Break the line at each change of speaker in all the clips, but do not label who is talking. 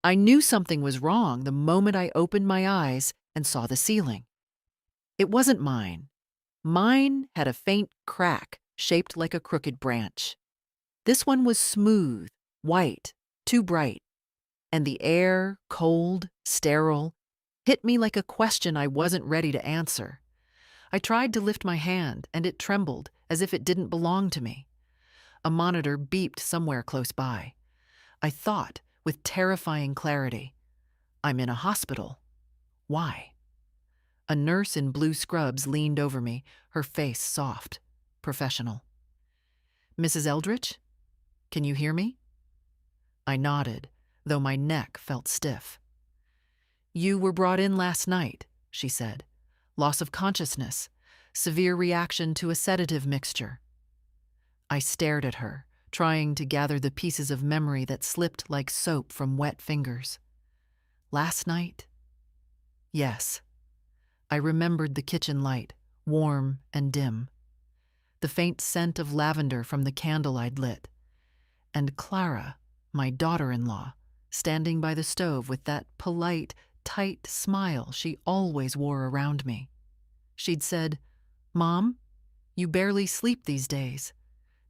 I knew something was wrong the moment I opened my eyes and saw the ceiling. It wasn't mine. Mine had a faint crack shaped like a crooked branch. This one was smooth, white, too bright, and the air, cold, sterile, hit me like a question I wasn't ready to answer. I tried to lift my hand, and it trembled as if it didn't belong to me. A monitor beeped somewhere close by. I thought, with terrifying clarity, I'm in a hospital. Why? A nurse in blue scrubs leaned over me, her face soft, professional. Mrs. Eldridge? Can you hear me? I nodded, though my neck felt stiff. You were brought in last night, she said. Loss of consciousness, severe reaction to a sedative mixture. I stared at her, trying to gather the pieces of memory that slipped like soap from wet fingers. Last night? Yes. I remembered the kitchen light, warm and dim, the faint scent of lavender from the candle I'd lit, and Clara, my daughter-in-law, standing by the stove with that polite, tight smile she always wore around me. She'd said, "Mom, you barely sleep these days.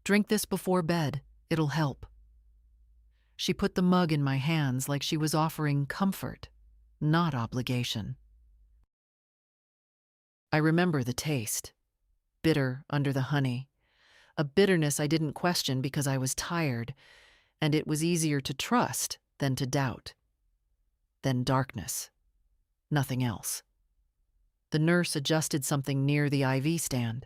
Drink this before bed. It'll help." She put the mug in my hands like she was offering comfort, not obligation. I remember the taste, bitter under the honey, a bitterness I didn't question because I was tired, and it was easier to trust than to doubt. Then darkness. Nothing else. The nurse adjusted something near the IV stand.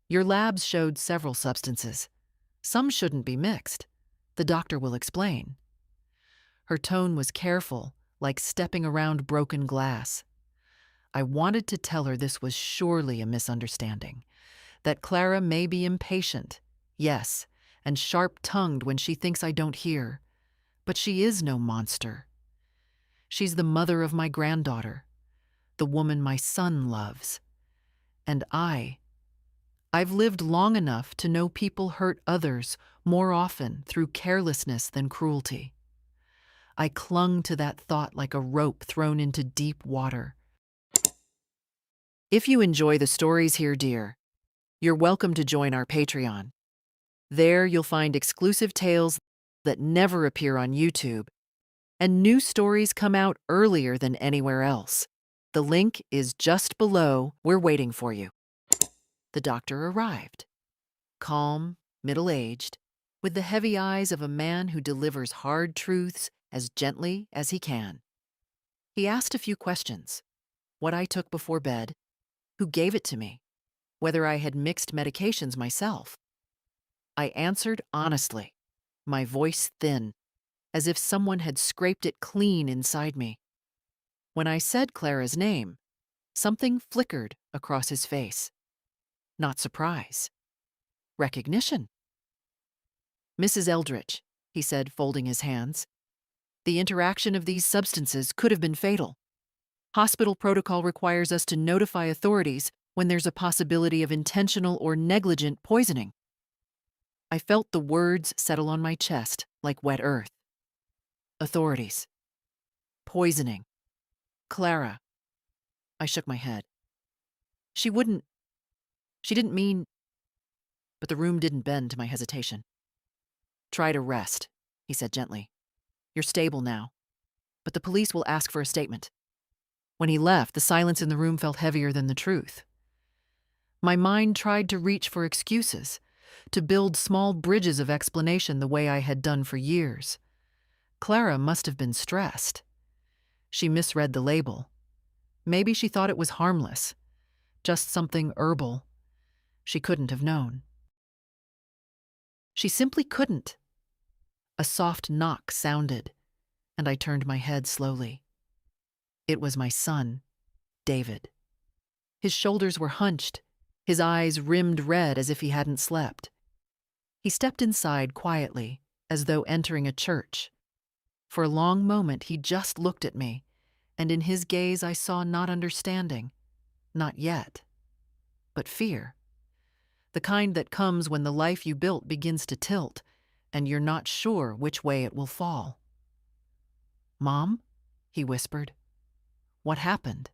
Your labs showed several substances. Some shouldn't be mixed. The doctor will explain. Her tone was careful, like stepping around broken glass. I wanted to tell her this was surely a misunderstanding, that Clara may be impatient, yes, and sharp-tongued when she thinks I don't hear, but she is no monster. She's the mother of my granddaughter, the woman my son loves. And I've lived long enough to know people hurt others more often through carelessness than cruelty. I clung to that thought like a rope thrown into deep water. If you enjoy the stories here, dear, you're welcome to join our Patreon. There you'll find exclusive tales that never appear on YouTube, and new stories come out earlier than anywhere else. The link is just below. We're waiting for you. The doctor arrived, calm, middle-aged, with the heavy eyes of a man who delivers hard truths as gently as he can. He asked a few questions: what I took before bed, who gave it to me, whether I had mixed medications myself. I answered honestly, my voice thin, as if someone had scraped it clean inside me. When I said Clara's name, something flickered across his face. Not surprise. Recognition. Mrs. Eldridge, he said, folding his hands. The interaction of these substances could have been fatal. Hospital protocol requires us to notify authorities when there's a possibility of intentional or negligent poisoning. I felt the words settle on my chest like wet earth. Authorities. Poisoning. Clara. I shook my head. She didn't mean... But the room didn't bend to my hesitation. Try to rest, he said gently. You're stable now, but the police will ask for a statement. When he left, the silence in the room felt heavier than the truth. My mind tried to reach for excuses, to build small bridges of explanation the way I had done for years. Clara must have been stressed. She misread the label. Maybe she thought it was harmless, just something herbal. She couldn't have known. She simply couldn't. A soft knock sounded, and I turned my head slowly. It was my son, David. His shoulders were hunched, his eyes rimmed red as if he hadn't slept. He stepped inside quietly, as though entering a church. For a long moment he just looked at me, and in his gaze I saw not understanding, not yet, but fear. The kind that comes when the life you built begins to tilt, and you're not sure which way it will fall. "Mom?" he whispered. "What happened?"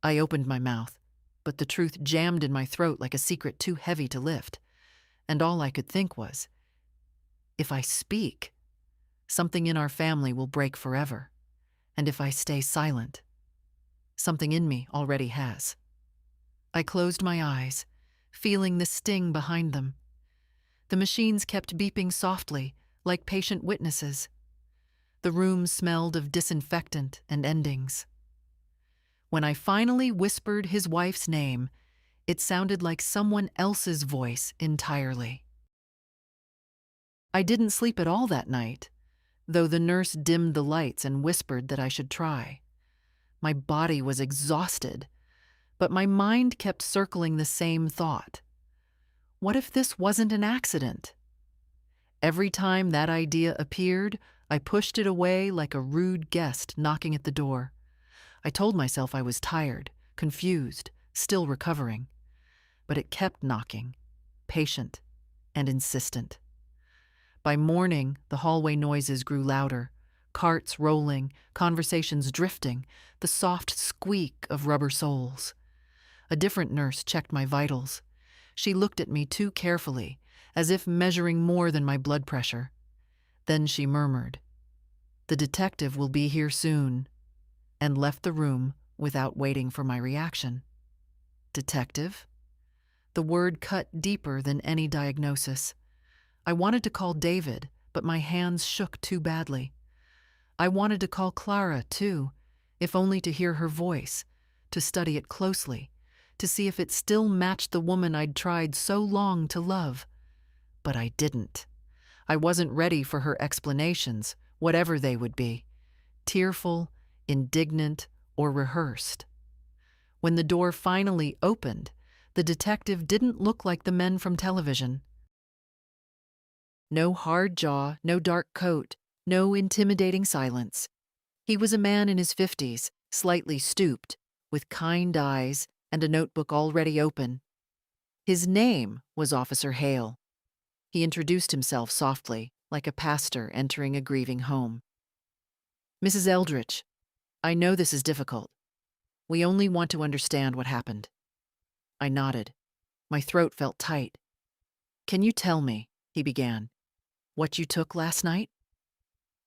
I opened my mouth, but the truth jammed in my throat like a secret too heavy to lift, and all I could think was, if I speak, something in our family will break forever, and if I stay silent, something in me already has. I closed my eyes, feeling the sting behind them. The machines kept beeping softly, like patient witnesses. The room smelled of disinfectant and endings. When I finally whispered his wife's name, it sounded like someone else's voice entirely. I didn't sleep at all that night, though the nurse dimmed the lights and whispered that I should try. My body was exhausted, but my mind kept circling the same thought. What if this wasn't an accident? Every time that idea appeared, I pushed it away like a rude guest knocking at the door. I told myself I was tired, confused, still recovering. But it kept knocking, patient and insistent. By morning, the hallway noises grew louder, carts rolling, conversations drifting, the soft squeak of rubber soles. A different nurse checked my vitals. She looked at me too carefully, as if measuring more than my blood pressure. Then she murmured, "The detective will be here soon," and left the room without waiting for my reaction. Detective? The word cut deeper than any diagnosis. I wanted to call David, but my hands shook too badly. I wanted to call Clara, too, if only to hear her voice, to study it closely, to see if it still matched the woman I'd tried so long to love. But I didn't. I wasn't ready for her explanations, whatever they would be, tearful, indignant, or rehearsed. When the door finally opened, the detective didn't look like the men from television. No hard jaw, no dark coat, no intimidating silence. He was a man in his 50s, slightly stooped, with kind eyes and a notebook already open. His name was Officer Hale. He introduced himself softly, like a pastor entering a grieving home. "Mrs. Eldridge, I know this is difficult. We only want to understand what happened." I nodded. My throat felt tight. "Can you tell me," he began, "what you took last night?"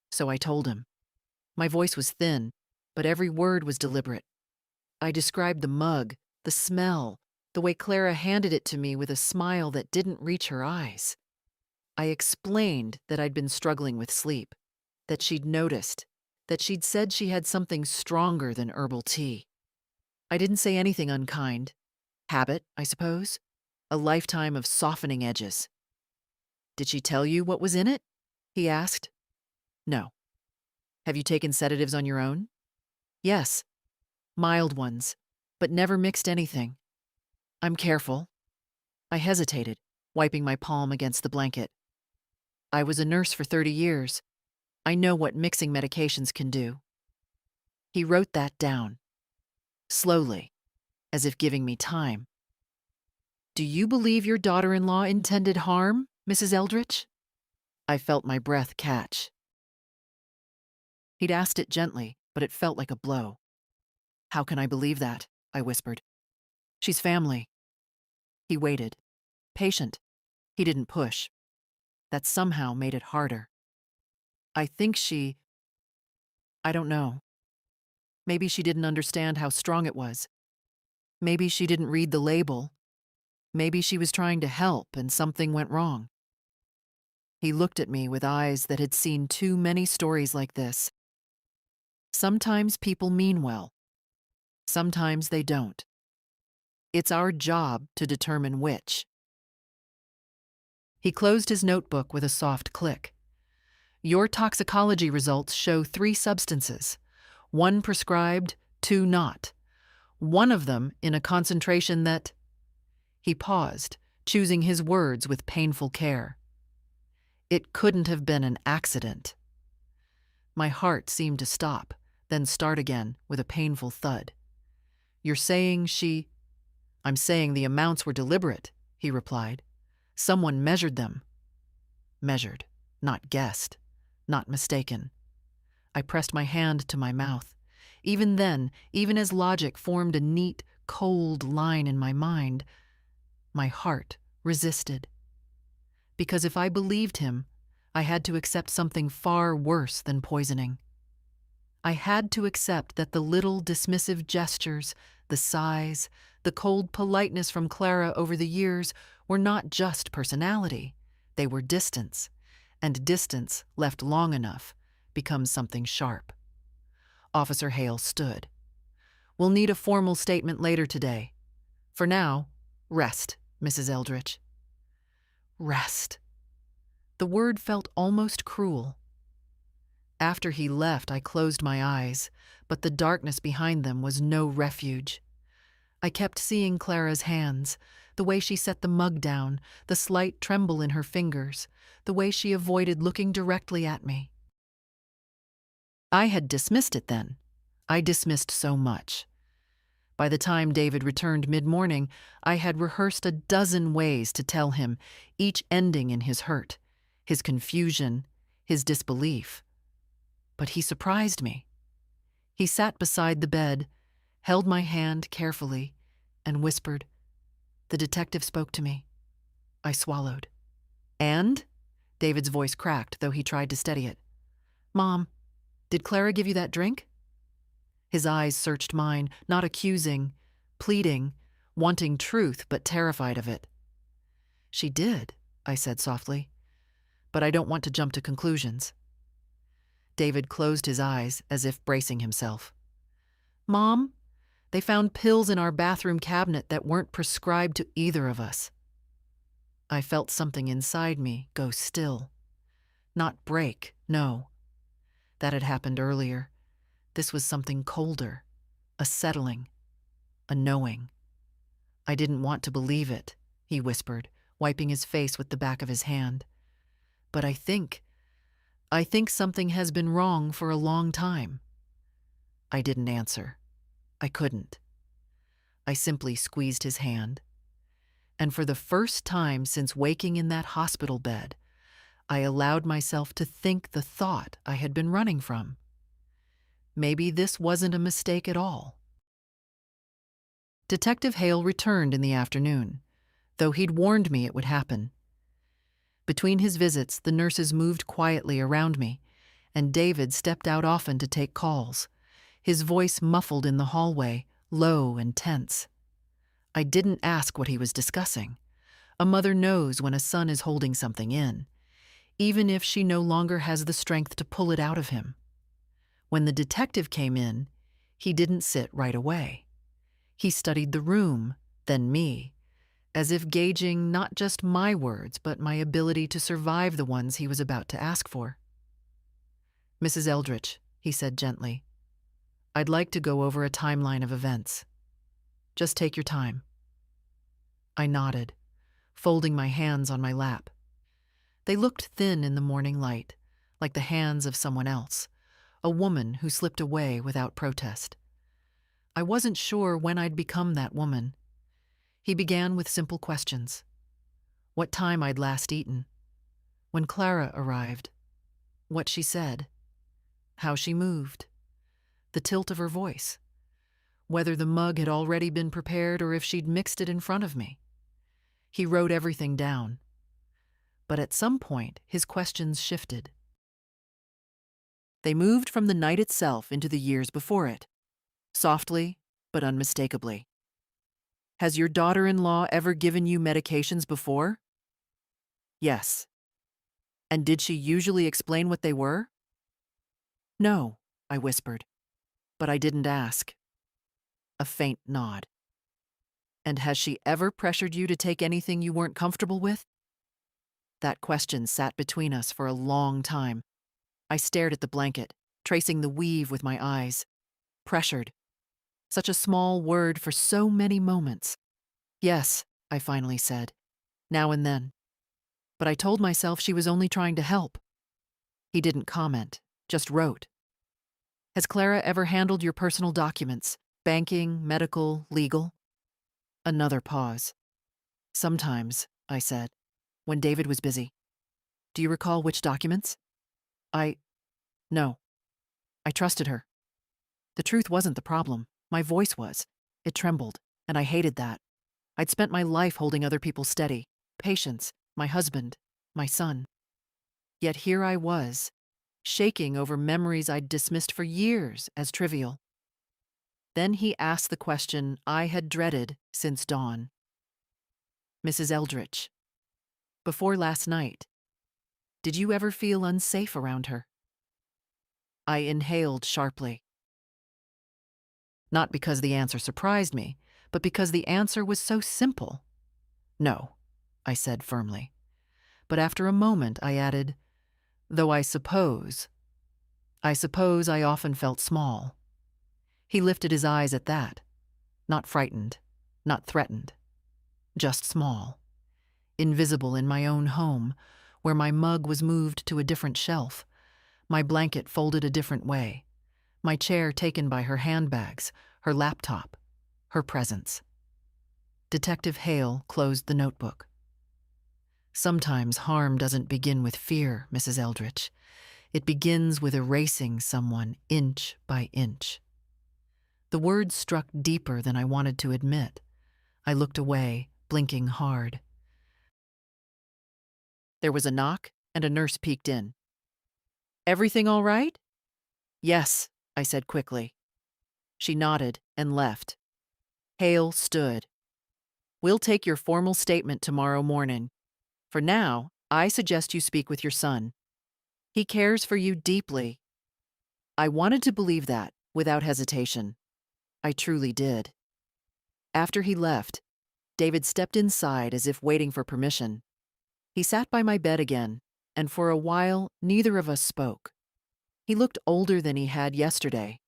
So I told him. My voice was thin, but every word was deliberate. I described the mug, the smell, the way Clara handed it to me with a smile that didn't reach her eyes. I explained that I'd been struggling with sleep, that she'd noticed, that she'd said she had something stronger than herbal tea. I didn't say anything unkind. Habit, I suppose. A lifetime of softening edges. "Did she tell you what was in it?" he asked. "No." "Have you taken sedatives on your own?" "Yes. Mild ones, but never mixed anything." "I'm careful." I hesitated, wiping my palm against the blanket. "I was a nurse for 30 years. I know what mixing medications can do." He wrote that down, slowly, as if giving me time. "Do you believe your daughter-in-law intended harm, Mrs. Eldridge?" I felt my breath catch. He'd asked it gently, but it felt like a blow. "How can I believe that?" I whispered. "She's family." He waited, patient. He didn't push. That somehow made it harder. "I think I don't know. Maybe she didn't understand how strong it was. Maybe she didn't read the label. Maybe she was trying to help and something went wrong." He looked at me with eyes that had seen too many stories like this. Sometimes people mean well. Sometimes they don't. It's our job to determine which. He closed his notebook with a soft click. "Your toxicology results show 3 substances. 1 prescribed, 2 not. One of them in a concentration that—" He paused, choosing his words with painful care. "It couldn't have been an accident." My heart seemed to stop, then start again with a painful thud. "You're saying she—" "I'm saying the amounts were deliberate," he replied. "Someone measured them." Measured, not guessed, not mistaken. I pressed my hand to my mouth. Even then, even as logic formed a neat, cold line in my mind, my heart resisted. Because if I believed him, I had to accept something far worse than poisoning. I had to accept that the little dismissive gestures, the sighs, the cold politeness from Clara over the years were not just personality. They were distance, and distance, left long enough, becomes something sharp. Officer Hale stood. "We'll need a formal statement later today. For now, rest, Mrs. Eldridge." Rest. The word felt almost cruel. After he left, I closed my eyes, but the darkness behind them was no refuge. I kept seeing Clara's hands, the way she set the mug down, the slight tremble in her fingers, the way she avoided looking directly at me. I had dismissed it then. I dismissed so much. By the time David returned mid-morning, I had rehearsed a dozen ways to tell him, each ending in his hurt, his confusion, his disbelief. But he surprised me. He sat beside the bed, held my hand carefully, and whispered. The detective spoke to me. I swallowed. "And?" David's voice cracked, though he tried to steady it. "Mom, did Clara give you that drink?" His eyes searched mine, not accusing, pleading, wanting truth but terrified of it. "She did," I said softly. "But I don't want to jump to conclusions." David closed his eyes as if bracing himself. "Mom, they found pills in our bathroom cabinet that weren't prescribed to either of us." I felt something inside me go still. Not break, no. That had happened earlier. This was something colder, a settling, a knowing. "I didn't want to believe it," he whispered, wiping his face with the back of his hand. "But I think something has been wrong for a long time." I didn't answer. I couldn't. I simply squeezed his hand. And for the first time since waking in that hospital bed, I allowed myself to think the thought I had been running from. Maybe this wasn't a mistake at all. Detective Hale returned in the afternoon, though he'd warned me it would happen. Between his visits, the nurses moved quietly around me, and David stepped out often to take calls, his voice muffled in the hallway, low and tense. I didn't ask what he was discussing. A mother knows when a son is holding something in, even if she no longer has the strength to pull it out of him. When the detective came in, he didn't sit right away. He studied the room, then me, as if gauging not just my words, but my ability to survive the ones he was about to ask for. "Mrs. Eldridge," he said gently, "I'd like to go over a timeline of events. Just take your time." I nodded, folding my hands on my lap. They looked thin in the morning light, like the hands of someone else, a woman who slipped away without protest. I wasn't sure when I'd become that woman. He began with simple questions. What time I'd last eaten, when Clara arrived, what she said, how she moved, the tilt of her voice, whether the mug had already been prepared or if she'd mixed it in front of me. He wrote everything down. But at some point, his questions shifted. They moved from the night itself into the years before it, softly but unmistakably. "Has your daughter-in-law ever given you medications before?" "Yes." "And did she usually explain what they were?" "No," I whispered, but I didn't ask. A faint nod. "And has she ever pressured you to take anything you weren't comfortable with?" That question sat between us for a long time. I stared at the blanket, tracing the weave with my eyes. Pressured. Such a small word for so many moments. "Yes," I finally said, "now and then." But I told myself she was only trying to help. He didn't comment, just wrote. "Has Clara ever handled your personal documents? Banking, medical, legal?" Another pause. "Sometimes," I said, "when David was busy." "Do you recall which documents?" No." I trusted her. The truth wasn't the problem. My voice was. It trembled, and I hated that. I'd spent my life holding other people steady. Patience, my husband, my son. Yet here I was, shaking over memories I'd dismissed for years as trivial. Then he asked the question I had dreaded since dawn. Mrs. Eldritch, before last night, did you ever feel unsafe around her? I inhaled sharply. Not because the answer surprised me, but because the answer was so simple. No, I said firmly. But after a moment I added, though I suppose I often felt small. He lifted his eyes at that. Not frightened, not threatened. Just small. Invisible in my own home, where my mug was moved to a different shelf, my blanket folded a different way, my chair taken by her handbags, her laptop, her presence. Detective Hale closed the notebook. Sometimes harm doesn't begin with fear, Mrs. Eldritch. It begins with erasing someone inch by inch. The words struck deeper than I wanted to admit. I looked away, blinking hard. There was a knock, and a nurse peeked in. Everything all right? Yes, I said quickly. She nodded and left. Hale stood. We'll take your formal statement tomorrow morning. For now, I suggest you speak with your son. He cares for you deeply. I wanted to believe that, without hesitation. I truly did. After he left, David stepped inside as if waiting for permission. He sat by my bed again, and for a while, neither of us spoke. He looked older than he had yesterday.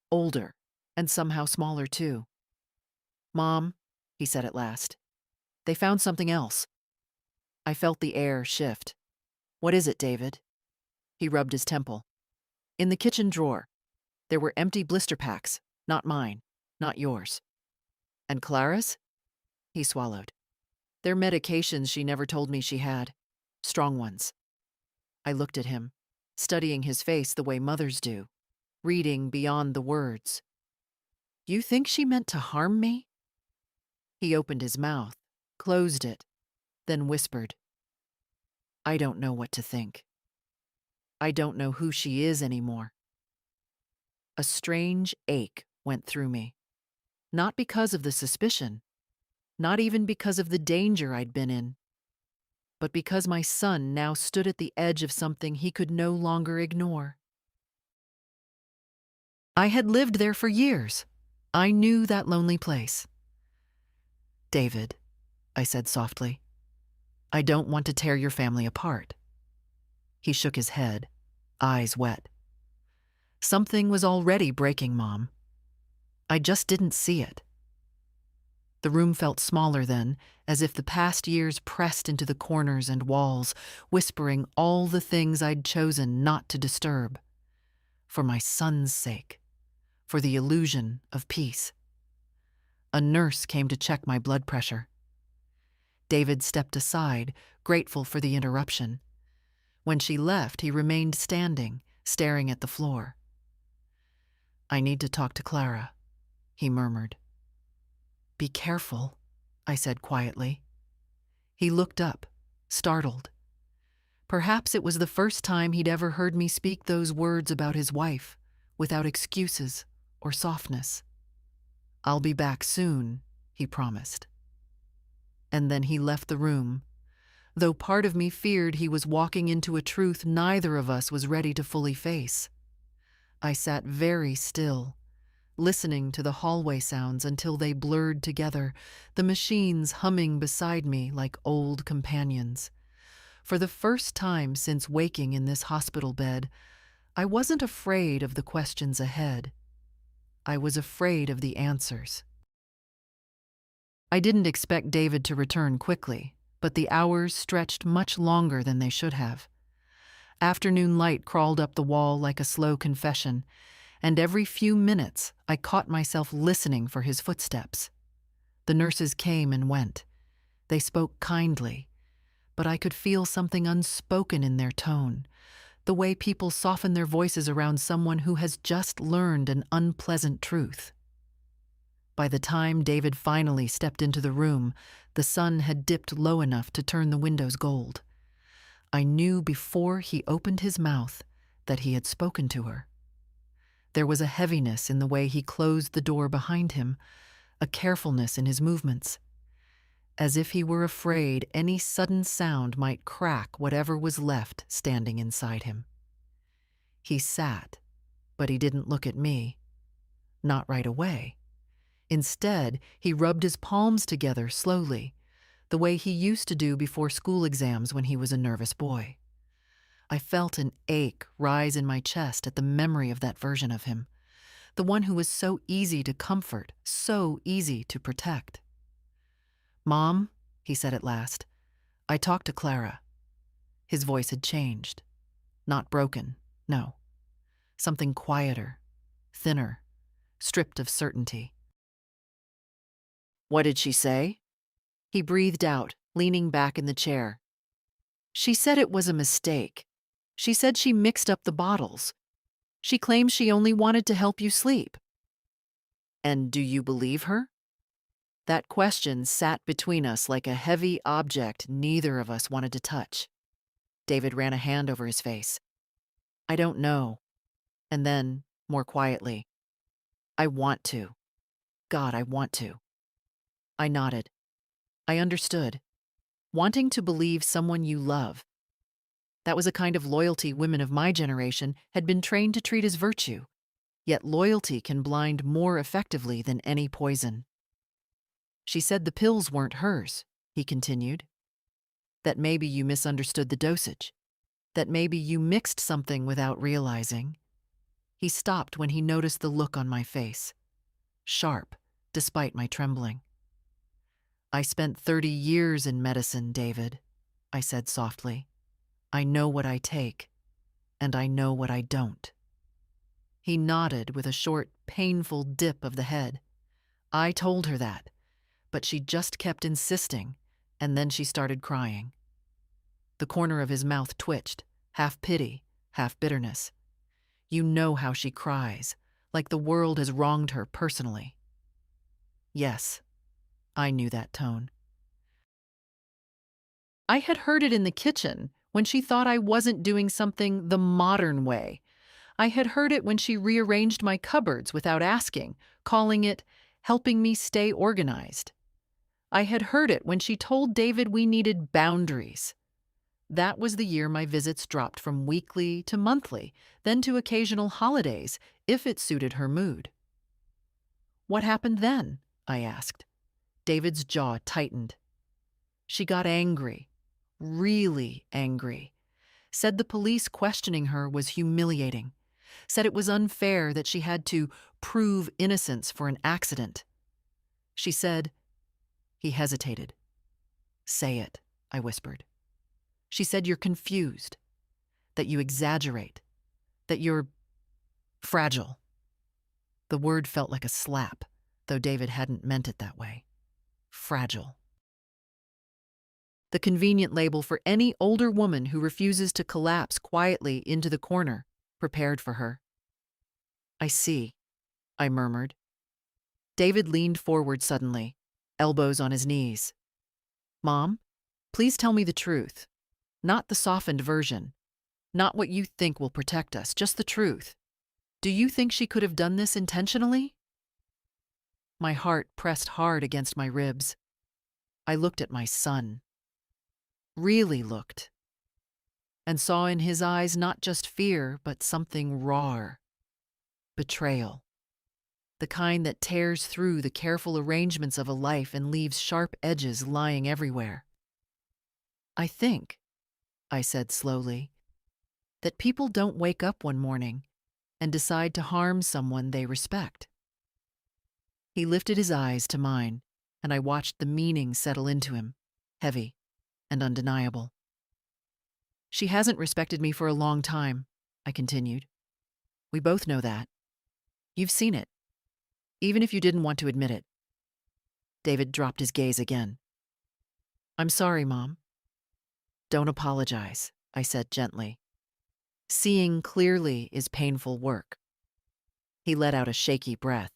Older, and somehow smaller too. Mom, he said at last, they found something else. I felt the air shift. What is it, David? He rubbed his temple. In the kitchen drawer, there were empty blister packs, not mine, not yours. And Clara's? He swallowed. They're medications she never told me she had. Strong ones. I looked at him, studying his face the way mothers do, reading beyond the words. You think she meant to harm me? He opened his mouth, closed it, then whispered. I don't know what to think. I don't know who she is anymore. A strange ache went through me. Not because of the suspicion, not even because of the danger I'd been in, but because my son now stood at the edge of something he could no longer ignore. I had lived there for years. I knew that lonely place. David, I said softly, I don't want to tear your family apart. He shook his head, eyes wet. Something was already breaking, Mom. I just didn't see it. The room felt smaller then, as if the past years pressed into the corners and walls, whispering all the things I'd chosen not to disturb. For my son's sake. For the illusion of peace. A nurse came to check my blood pressure. David stepped aside, grateful for the interruption. When she left, he remained standing, staring at the floor. I need to talk to Clara, he murmured. Be careful, I said quietly. He looked up, startled. Perhaps it was the first time he'd ever heard me speak those words about his wife, without excuses or softness. I'll be back soon, he promised. And then he left the room, though part of me feared he was walking into a truth neither of us was ready to fully face. I sat very still, listening to the hallway sounds until they blurred together, the machines humming beside me like old companions. For the first time since waking in this hospital bed, I wasn't afraid of the questions ahead. I was afraid of the answers. I didn't expect David to return quickly, but the hours stretched much longer than they should have. Afternoon light crawled up the wall like a slow confession, and every few minutes I caught myself listening for his footsteps. The nurses came and went. They spoke kindly, but I could feel something unspoken in their tone, the way people soften their voices around someone who has just learned an unpleasant truth. By the time David finally stepped into the room, the sun had dipped low enough to turn the windows gold. I knew before he opened his mouth that he had spoken to her. There was a heaviness in the way he closed the door behind him, a carefulness in his movements, as if he were afraid any sudden sound might crack whatever was left standing inside him. He sat, but he didn't look at me. Not right away. Instead, he rubbed his palms together slowly, the way he used to do before school exams when he was a nervous boy. I felt an ache rise in my chest at the memory of that version of him, the one who was so easy to comfort, so easy to protect. "Mom," he said at last, "I talked to Clara." His voice had changed. Not broken, no. Something quieter, thinner, stripped of certainty. "What did she say?" He breathed out, leaning back in the chair. "She said it was a mistake. She said she mixed up the bottles. She claims she only wanted to help you sleep." "And do you believe her?" That question sat between us like a heavy object neither of us wanted to touch. David ran a hand over his face. "I don't know." And then, more quietly, "I want to. God, I want to." I nodded. I understood. Wanting to believe someone you love. That was a kind of loyalty women of my generation had been trained to treat as virtue. Yet loyalty can blind more effectively than any poison. "She said the pills weren't hers," he continued. "That maybe you misunderstood the dosage. That maybe you mixed something without realizing." He stopped when he noticed the look on my face. Sharp, despite my trembling. "I spent 30 years in medicine, David," I said softly. "I know what I take, and I know what I don't." He nodded with a short, painful dip of the head. I told her that, but she just kept insisting, and then she started crying. The corner of his mouth twitched, half pity, half bitterness. You know how she cries, like the world has wronged her personally. Yes, I knew that tone. I had heard it in the kitchen when she thought I wasn't doing something the modern way. I had heard it when she rearranged my cupboards without asking, calling it helping me stay organized. I had heard it when she told David we needed boundaries. That was the year my visits dropped from weekly to monthly, then to occasional holidays, if it suited her mood. "What happened then?" I asked. David's jaw tightened. "She got angry, really angry. Said the police questioning her was humiliating. Said it was unfair that she had to prove innocence for an accident. She said—" He hesitated. "Say it," I whispered. "She said you're confused, that you exaggerate, that you're fragile." The word felt like a slap, though David hadn't meant it that way. Fragile. The convenient label for any older woman who refuses to collapse quietly into the corner, prepared for her. "I see," I murmured. David leaned forward suddenly, elbows on his knees. "Mom, please tell me the truth. Not the softened version. Not what you think will protect us, just the truth. Do you think she could have done this intentionally?" My heart pressed hard against my ribs. I looked at my son. Really looked. And saw in his eyes not just fear, but something rawer. Betrayal. The kind that tears through the careful arrangements of a life and leaves sharp edges lying everywhere. "I think," I said slowly, "that people don't wake up one morning and decide to harm someone they respect." He lifted his eyes to mine, and I watched the meaning settle into him, heavy and undeniable. "She hasn't respected me for a long time," I continued. "We both know that. You've seen it, even if you didn't want to admit it." David dropped his gaze again. "I'm sorry, Mom." "Don't apologize," I said gently. Seeing clearly is painful work. He let out a shaky breath.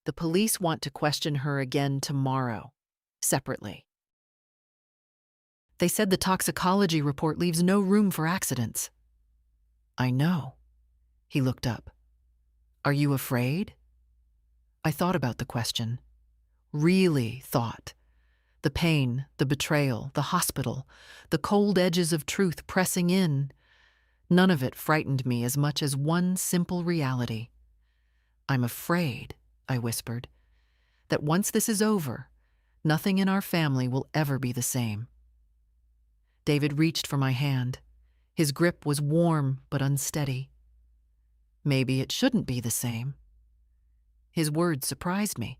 The police want to question her again tomorrow, separately. They said the toxicology report leaves no room for accidents. I know. He looked up. Are you afraid? I thought about the question. Really thought. The pain, the betrayal, the hospital, the cold edges of truth pressing in. None of it frightened me as much as one simple reality. I'm afraid, I whispered, that once this is over, nothing in our family will ever be the same. David reached for my hand. His grip was warm but unsteady. Maybe it shouldn't be the same. His words surprised me,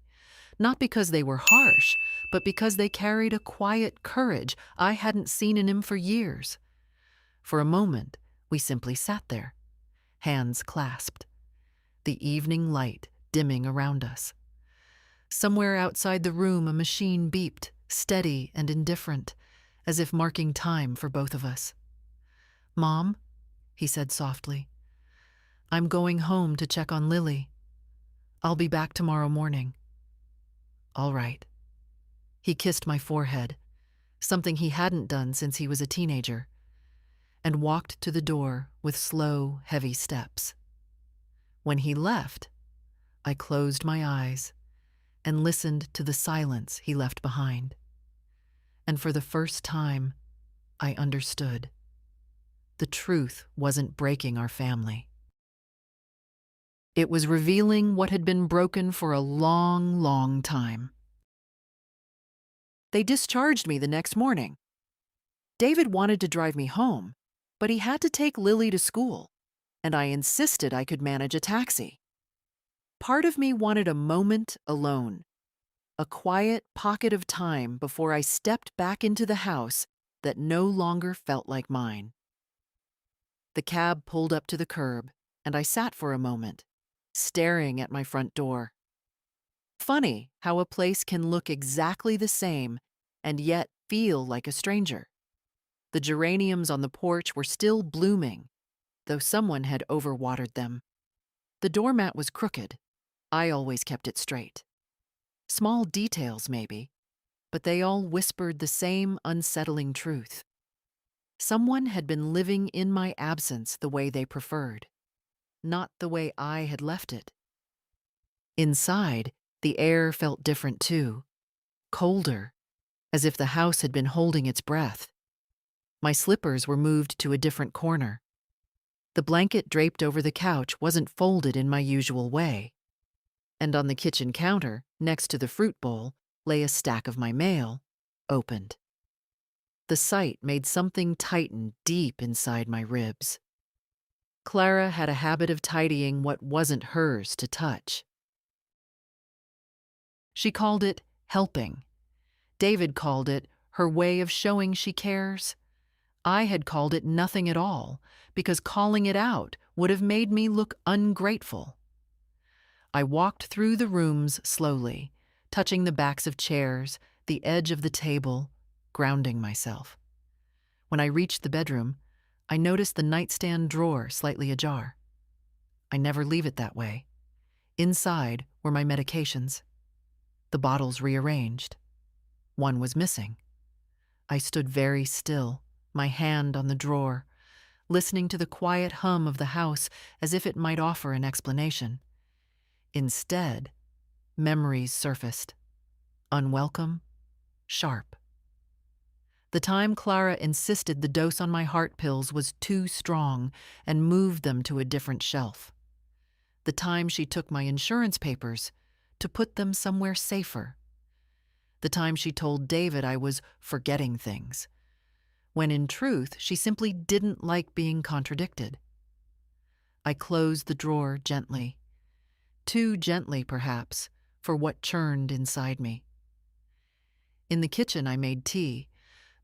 not because they were harsh, but because they carried a quiet courage I hadn't seen in him for years. For a moment, we simply sat there, hands clasped, the evening light dimming around us. Somewhere outside the room, a machine beeped, steady and indifferent, as if marking time for both of us. Mom, he said softly, I'm going home to check on Lily. I'll be back tomorrow morning. All right. He kissed my forehead, something he hadn't done since he was a teenager, and walked to the door with slow, heavy steps. When he left, I closed my eyes and listened to the silence he left behind. And for the first time, I understood. The truth wasn't breaking our family. It was revealing what had been broken for a long, long time. They discharged me the next morning. David wanted to drive me home, but he had to take Lily to school, and I insisted I could manage a taxi. Part of me wanted a moment alone, a quiet pocket of time before I stepped back into the house that no longer felt like mine. The cab pulled up to the curb, and I sat for a moment, staring at my front door. Funny how a place can look exactly the same and yet feel like a stranger. The geraniums on the porch were still blooming, though someone had overwatered them. The doormat was crooked. I always kept it straight. Small details, maybe, but they all whispered the same unsettling truth. Someone had been living in my absence the way they preferred, not the way I had left it. Inside, the air felt different too, colder, as if the house had been holding its breath. My slippers were moved to a different corner. The blanket draped over the couch wasn't folded in my usual way. And on the kitchen counter, next to the fruit bowl, lay a stack of my mail, opened. The sight made something tighten deep inside my ribs. Clara had a habit of tidying what wasn't hers to touch. She called it helping. David called it her way of showing she cares. I had called it nothing at all, because calling it out would have made me look ungrateful. I walked through the rooms slowly, touching the backs of chairs, the edge of the table, grounding myself. When I reached the bedroom, I noticed the nightstand drawer slightly ajar. I never leave it that way. Inside were my medications. The bottles rearranged. One was missing. I stood very still, my hand on the drawer, listening to the quiet hum of the house as if it might offer an explanation. Instead, memories surfaced. Unwelcome, sharp. The time Clara insisted the dose on my heart pills was too strong and moved them to a different shelf. The time she took my insurance papers to put them somewhere safer. The time she told David I was forgetting things, when in truth she simply didn't like being contradicted. I closed the drawer gently. Too gently, perhaps, for what churned inside me. In the kitchen I made tea,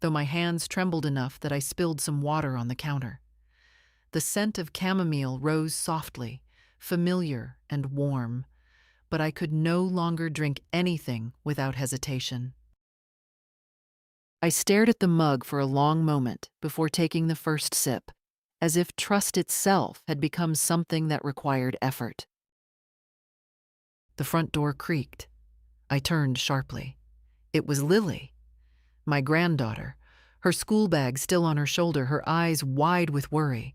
though my hands trembled enough that I spilled some water on the counter. The scent of chamomile rose softly, familiar and warm, but I could no longer drink anything without hesitation. I stared at the mug for a long moment before taking the first sip, as if trust itself had become something that required effort. The front door creaked. I turned sharply. It was Lily, my granddaughter, her school bag still on her shoulder, her eyes wide with worry.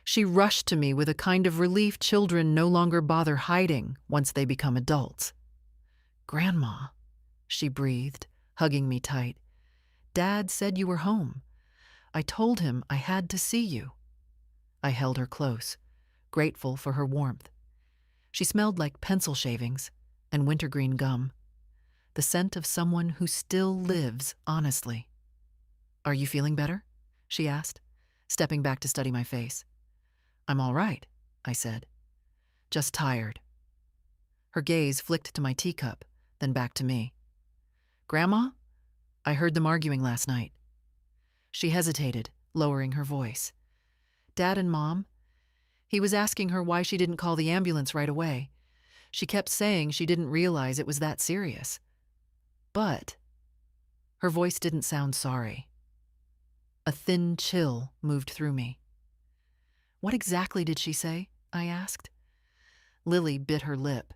She rushed to me with a kind of relief children no longer bother hiding once they become adults. "Grandma," she breathed, hugging me tight. "Dad said you were home. I told him I had to see you." I held her close, grateful for her warmth. She smelled like pencil shavings and wintergreen gum, the scent of someone who still lives honestly. "Are you feeling better?" she asked, stepping back to study my face. "I'm all right," I said. "Just tired." Her gaze flicked to my teacup, then back to me. "Grandma, I heard them arguing last night." She hesitated, lowering her voice. "Dad and Mom, he was asking her why she didn't call the ambulance right away. She kept saying she didn't realize it was that serious. But," her voice didn't sound sorry. A thin chill moved through me. "What exactly did she say?" I asked. Lily bit her lip.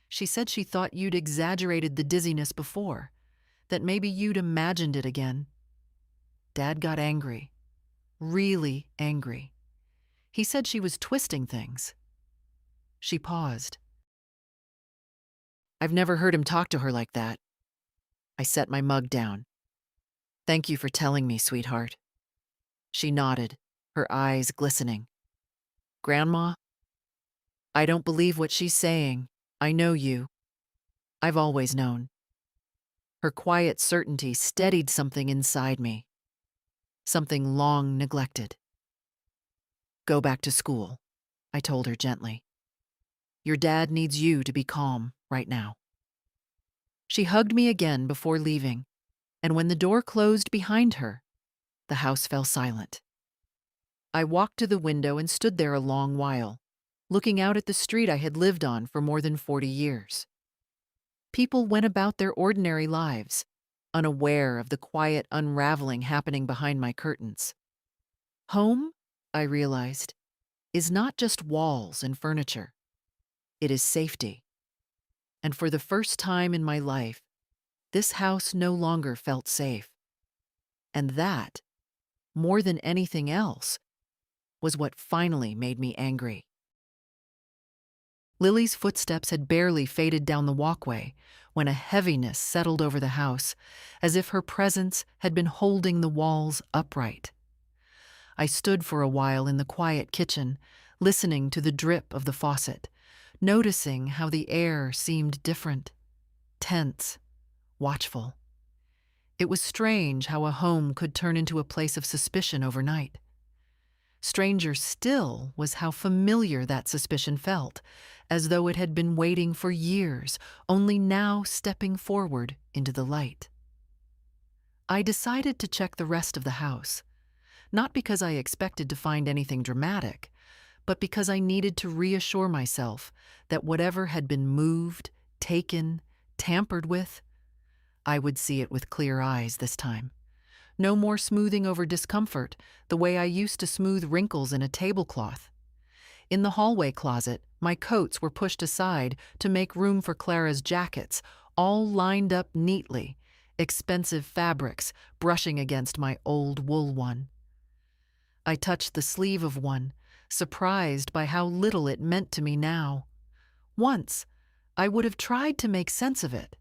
"She said she thought you'd exaggerated the dizziness before, that maybe you'd imagined it again." Dad got angry, really angry. He said she was twisting things. She paused. "I've never heard him talk to her like that." I set my mug down. "Thank you for telling me, sweetheart." She nodded, her eyes glistening. "Grandma, I don't believe what she's saying. I know you. I've always known." Her quiet certainty steadied something inside me, something long neglected. "Go back to school," I told her gently. "Your dad needs you to be calm right now." She hugged me again before leaving, and when the door closed behind her, the house fell silent. I walked to the window and stood there a long while, looking out at the street I had lived on for more than 40 years. People went about their ordinary lives, unaware of the quiet unraveling happening behind my curtains. Home, I realized, is not just walls and furniture. It is safety. And for the first time in my life, this house no longer felt safe. And that, more than anything else, was what finally made me angry. Lily's footsteps had barely faded down the walkway when a heaviness settled over the house, as if her presence had been holding the walls upright. I stood for a while in the quiet kitchen, listening to the drip of the faucet, noticing how the air seemed different, tense, watchful. It was strange how a home could turn into a place of suspicion overnight. Stranger still was how familiar that suspicion felt, as though it had been waiting for years, only now stepping forward into the light. I decided to check the rest of the house, not because I expected to find anything dramatic, but because I needed to reassure myself that whatever had been moved, taken, tampered with, I would see it with clear eyes this time. No more smoothing over discomfort the way I used to smooth wrinkles in a tablecloth. In the hallway closet, my coats were pushed aside to make room for Clara's jackets, all lined up neatly, expensive fabrics brushing against my old wool one. I touched the sleeve of one, surprised by how little it meant to me now. Once, I would have tried to make sense of it.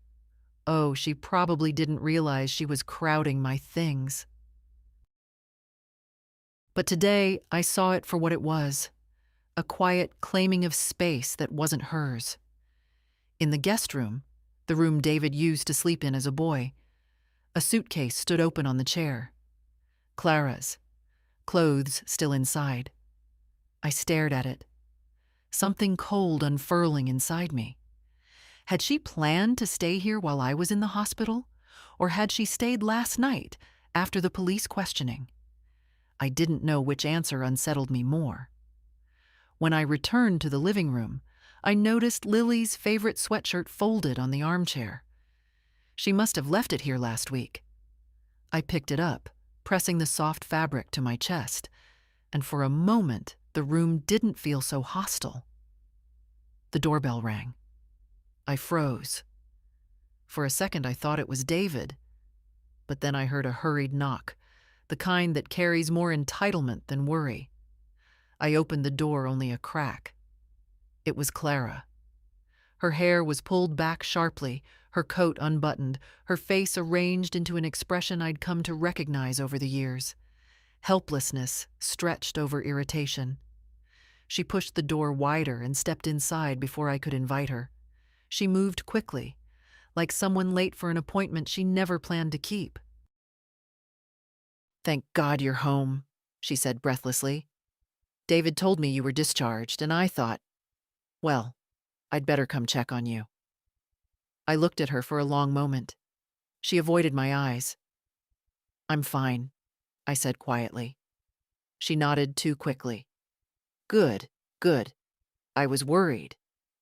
Oh, she probably didn't realize she was crowding my things. But today, I saw it for what it was, a quiet claiming of space that wasn't hers. In the guest room, the room David used to sleep in as a boy, a suitcase stood open on the chair. Clara's, clothes still inside. I stared at it, something cold unfurling inside me. Had she planned to stay here while I was in the hospital? Or had she stayed last night, after the police questioning? I didn't know which answer unsettled me more. When I returned to the living room, I noticed Lily's favorite sweatshirt folded on the armchair. She must have left it here last week. I picked it up, pressing the soft fabric to my chest. and for a moment, the room didn't feel so hostile. The doorbell rang. I froze. For a second, I thought it was David, but then I heard a hurried knock, the kind that carries more entitlement than worry. I opened the door only a crack. It was Clara. Her hair was pulled back sharply, her coat unbuttoned, her face arranged into an expression I'd come to recognize over the years. Helplessness stretched over irritation. She pushed the door wider and stepped inside before I could invite her. She moved quickly, like someone late for an appointment she never planned to keep. "Thank God you're home," she said breathlessly. "David told me you were discharged, and I thought, well, I'd better come check on you." I looked at her for a long moment. She avoided my eyes. "I'm fine," I said quietly. She nodded too quickly. "Good, good. I was worried.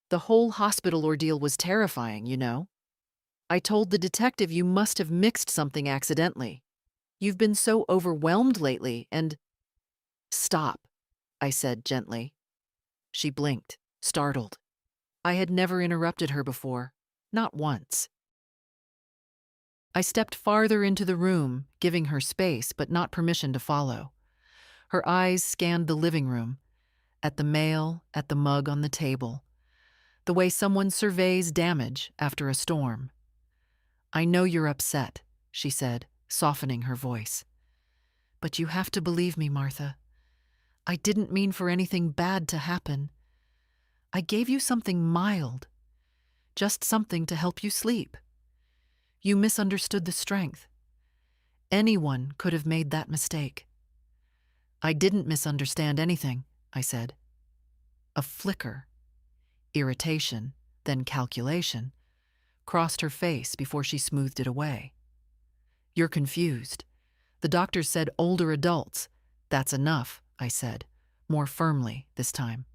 The whole hospital ordeal was terrifying, you know. I told the detective you must have mixed something accidentally. You've been so overwhelmed lately, and—" "Stop," I said gently. She blinked, startled. I had never interrupted her before, not once. I stepped farther into the room, giving her space but not permission to follow. Her eyes scanned the living room, at the mail, at the mug on the table, the way someone surveys damage after a storm. "I know you're upset," she said, softening her voice. "But you have to believe me, Martha. I didn't mean for anything bad to happen. I gave you something mild, just something to help you sleep. You misunderstood the strength. Anyone could have made that mistake." "I didn't misunderstand anything," I said. A flicker, irritation, then calculation, crossed her face before she smoothed it away. "You're confused. The doctor said older adults. That's enough," I said, more firmly this time.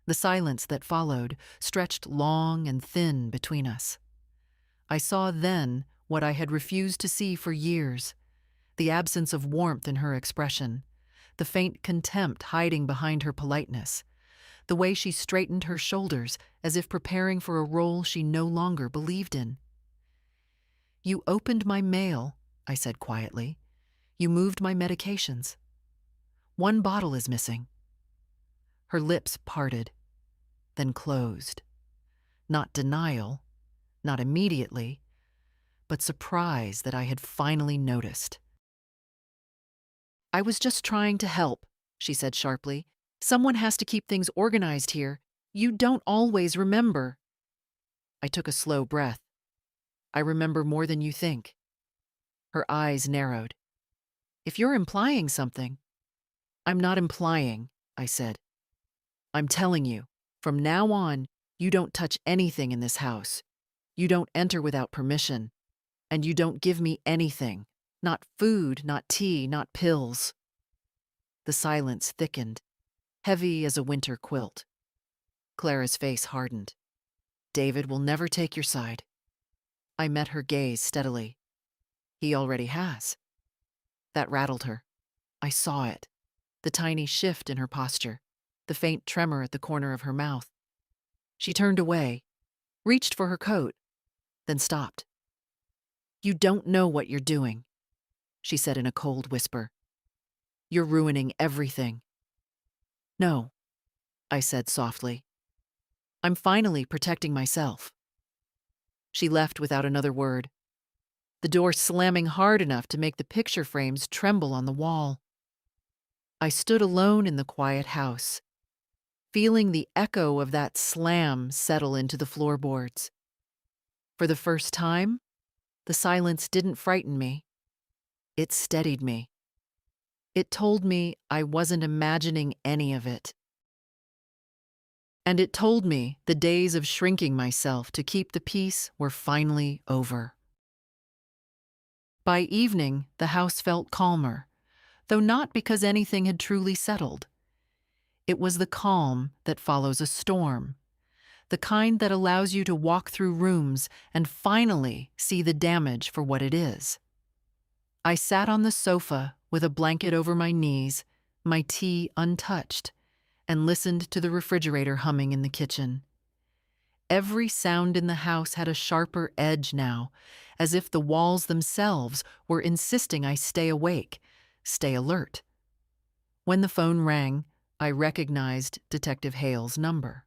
The silence that followed stretched long and thin between us. I saw then what I had refused to see for years, the absence of warmth in her expression, the faint contempt hiding behind her politeness, the way she straightened her shoulders as if preparing for a role she no longer believed in. "You opened my mail," I said quietly. "You moved my medications. One bottle is missing." Her lips parted, then closed. Not denial, not immediately, but surprise that I had finally noticed. "I was just trying to help," she said sharply. "Someone has to keep things organized here. You don't always remember." I took a slow breath. "I remember more than you think." Her eyes narrowed. "If you're implying something—" "I'm not implying," I said. "I'm telling you, from now on, you don't touch anything in this house. You don't enter without permission. And you don't give me anything. Not food, not tea, not pills." The silence thickened, heavy as a winter quilt. Clara's face hardened. "David will never take your side." I met her gaze steadily. "He already has." That rattled her. I saw it. The tiny shift in her posture, the faint tremor at the corner of her mouth. She turned away, reached for her coat, then stopped. "You don't know what you're doing," she said in a cold whisper. "You're ruining everything." "No," I said softly. "I'm finally protecting myself." She left without another word, the door slamming hard enough to make the picture frames tremble on the wall. I stood alone in the quiet house, feeling the echo of that slam settle into the floorboards. For the first time, the silence didn't frighten me. It steadied me. It told me I wasn't imagining any of it. And it told me the days of shrinking myself to keep the peace were finally over. By evening, the house felt calmer, though not because anything had truly settled. It was the calm that follows a storm, the kind that allows you to walk through rooms and finally see the damage for what it is. I sat on the sofa with a blanket over my knees, my tea untouched, and listened to the refrigerator humming in the kitchen. Every sound in the house had a sharper edge now, as if the walls themselves were insisting I stay awake, stay alert. When the phone rang, I recognized Detective Hale's number.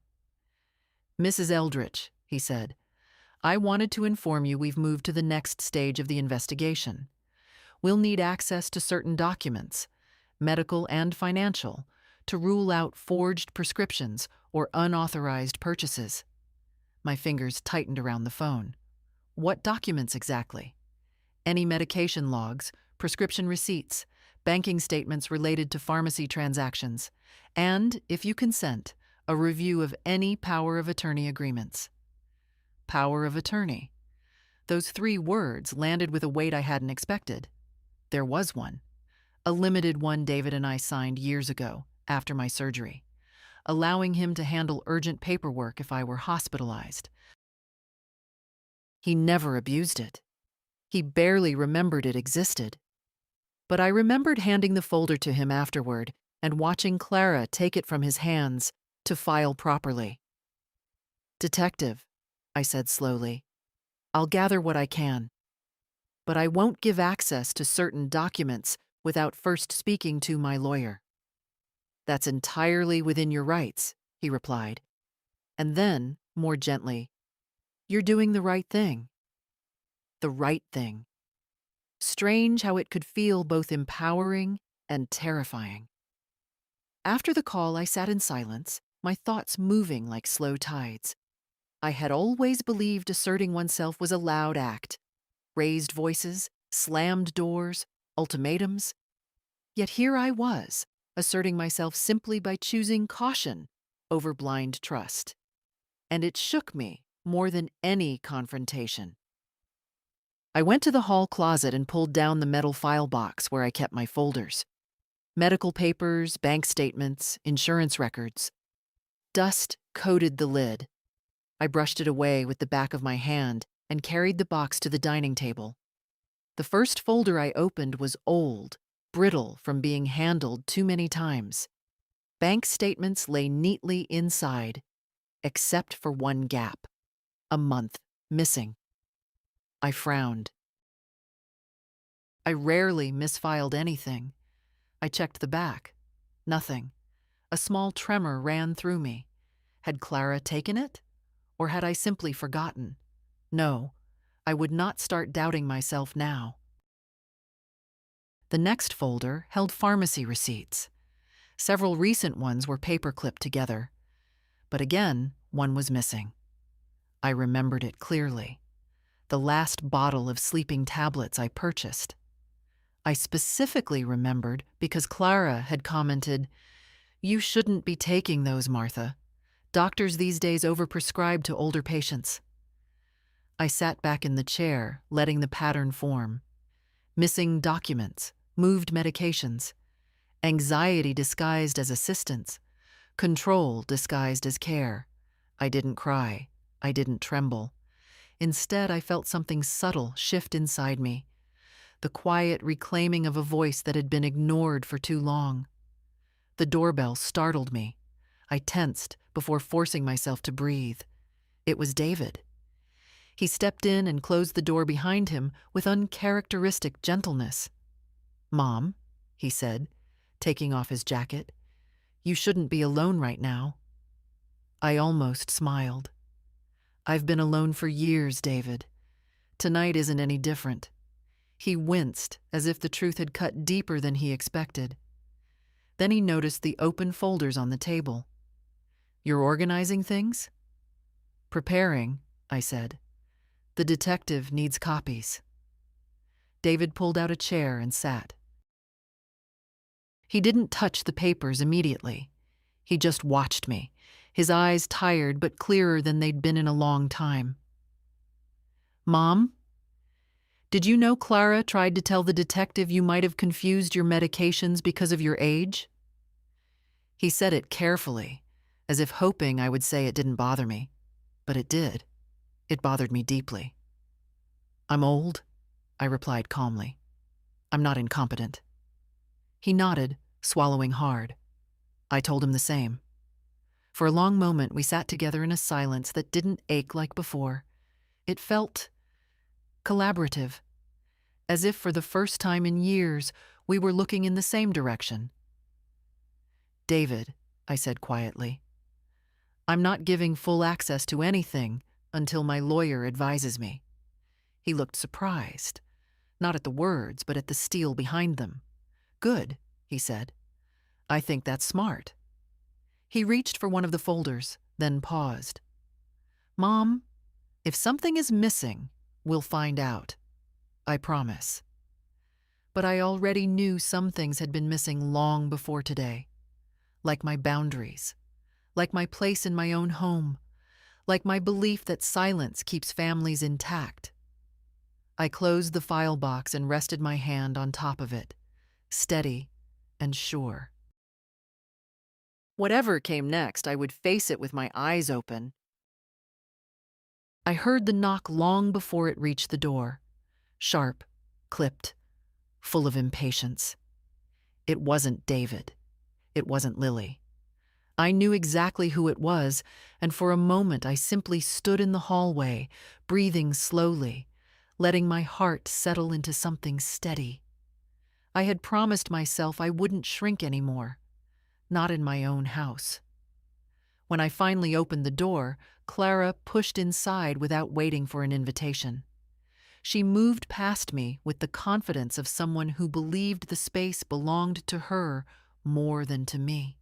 "Mrs. Eldridge," he said, "I wanted to inform you we've moved to the next stage of the investigation. We'll need access to certain documents, medical and financial, to rule out forged prescriptions or unauthorized purchases." My fingers tightened around the phone. "What documents exactly?" "Any medication logs, prescription receipts, banking statements related to pharmacy transactions, and, if you consent, a review of any power of attorney agreements." Power of attorney. Those 3 words landed with a weight I hadn't expected. There was one. A limited one David and I signed years ago, after my surgery, allowing him to handle urgent paperwork if I were hospitalized. He never abused it. He barely remembered it existed. But I remembered handing the folder to him afterward and watching Clara take it from his hands to file properly. "Detective," I said slowly, "I'll gather what I can. But I won't give access to certain documents without first speaking to my lawyer." "That's entirely within your rights," he replied. And then, more gently, "You're doing the right thing." The right thing. Strange how it could feel both empowering and terrifying. After the call, I sat in silence, my thoughts moving like slow tides. I had always believed asserting oneself was a loud act. Raised voices, slammed doors, ultimatums. Yet here I was, asserting myself simply by choosing caution over blind trust. And it shook me more than any confrontation. I went to the hall closet and pulled down the metal file box where I kept my folders. Medical papers, bank statements, insurance records. Dust coated the lid. I brushed it away with the back of my hand and carried the box to the dining table. The first folder I opened was old, brittle from being handled too many times. Bank statements lay neatly inside, except for one gap. A month missing. I frowned. I rarely misfiled anything. I checked the back. Nothing. A small tremor ran through me. Had Clara taken it? Or had I simply forgotten? No, I would not start doubting myself now. The next folder held pharmacy receipts. Several recent ones were paper-clipped together. But again, one was missing. I remembered it clearly. The last bottle of sleeping tablets I purchased. I specifically remembered because Clara had commented, "You shouldn't be taking those, Martha. Doctors these days overprescribe to older patients." I sat back in the chair, letting the pattern form. Missing documents, moved medications, anxiety disguised as assistance, control disguised as care. I didn't cry. I didn't tremble. Instead, I felt something subtle shift inside me, the quiet reclaiming of a voice that had been ignored for too long. The doorbell startled me. I tensed before forcing myself to breathe. It was David. He stepped in and closed the door behind him with uncharacteristic gentleness. "Mom," he said, taking off his jacket, "you shouldn't be alone right now." I almost smiled. "I've been alone for years, David. Tonight isn't any different." He winced, as if the truth had cut deeper than he expected. Then he noticed the open folders on the table. "You're organizing things?" "Preparing," I said. "The detective needs copies." David pulled out a chair and sat. He didn't touch the papers immediately. He just watched me, his eyes tired but clearer than they'd been in a long time. "Mom, did you know Clara tried to tell the detective you might have confused your medications because of your age?" He said it carefully, as if hoping I would say it didn't bother me. But it did. It bothered me deeply. "I'm old," I replied calmly. "I'm not incompetent." He nodded, swallowing hard. I told him the same. For a long moment, we sat together in a silence that didn't ache like before. It felt collaborative, as if for the first time in years, we were looking in the same direction. "David," I said quietly, "I'm not giving full access to anything until my lawyer advises me." He looked surprised, not at the words, but at the steel behind them. "Good," he said. "I think that's smart." He reached for one of the folders, then paused. "Mom, if something is missing, we'll find out. I promise." But I already knew some things had been missing long before today. Like my boundaries. Like my place in my own home. Like my belief that silence keeps families intact. I closed the file box and rested my hand on top of it, steady and sure. Whatever came next, I would face it with my eyes open. I heard the knock long before it reached the door. Sharp, clipped, full of impatience. It wasn't David. It wasn't Lily. I knew exactly who it was, and for a moment I simply stood in the hallway, breathing slowly, letting my heart settle into something steady. I had promised myself I wouldn't shrink anymore, not in my own house. When I finally opened the door, Clara pushed inside without waiting for an invitation. She moved past me with the confidence of someone who believed the space belonged to her more than to me.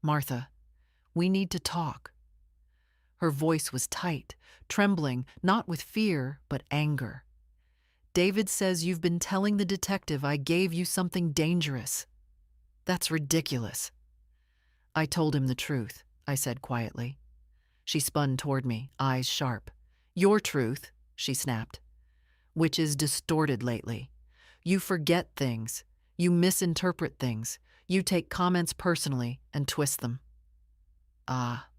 "Martha, we need to talk." Her voice was tight, trembling, not with fear, but anger. "David says you've been telling the detective I gave you something dangerous. That's ridiculous." "I told him the truth," I said quietly. She spun toward me, eyes sharp. "Your truth," she snapped, "which is distorted lately. You forget things. You misinterpret things. You take comments personally and twist them." Ah,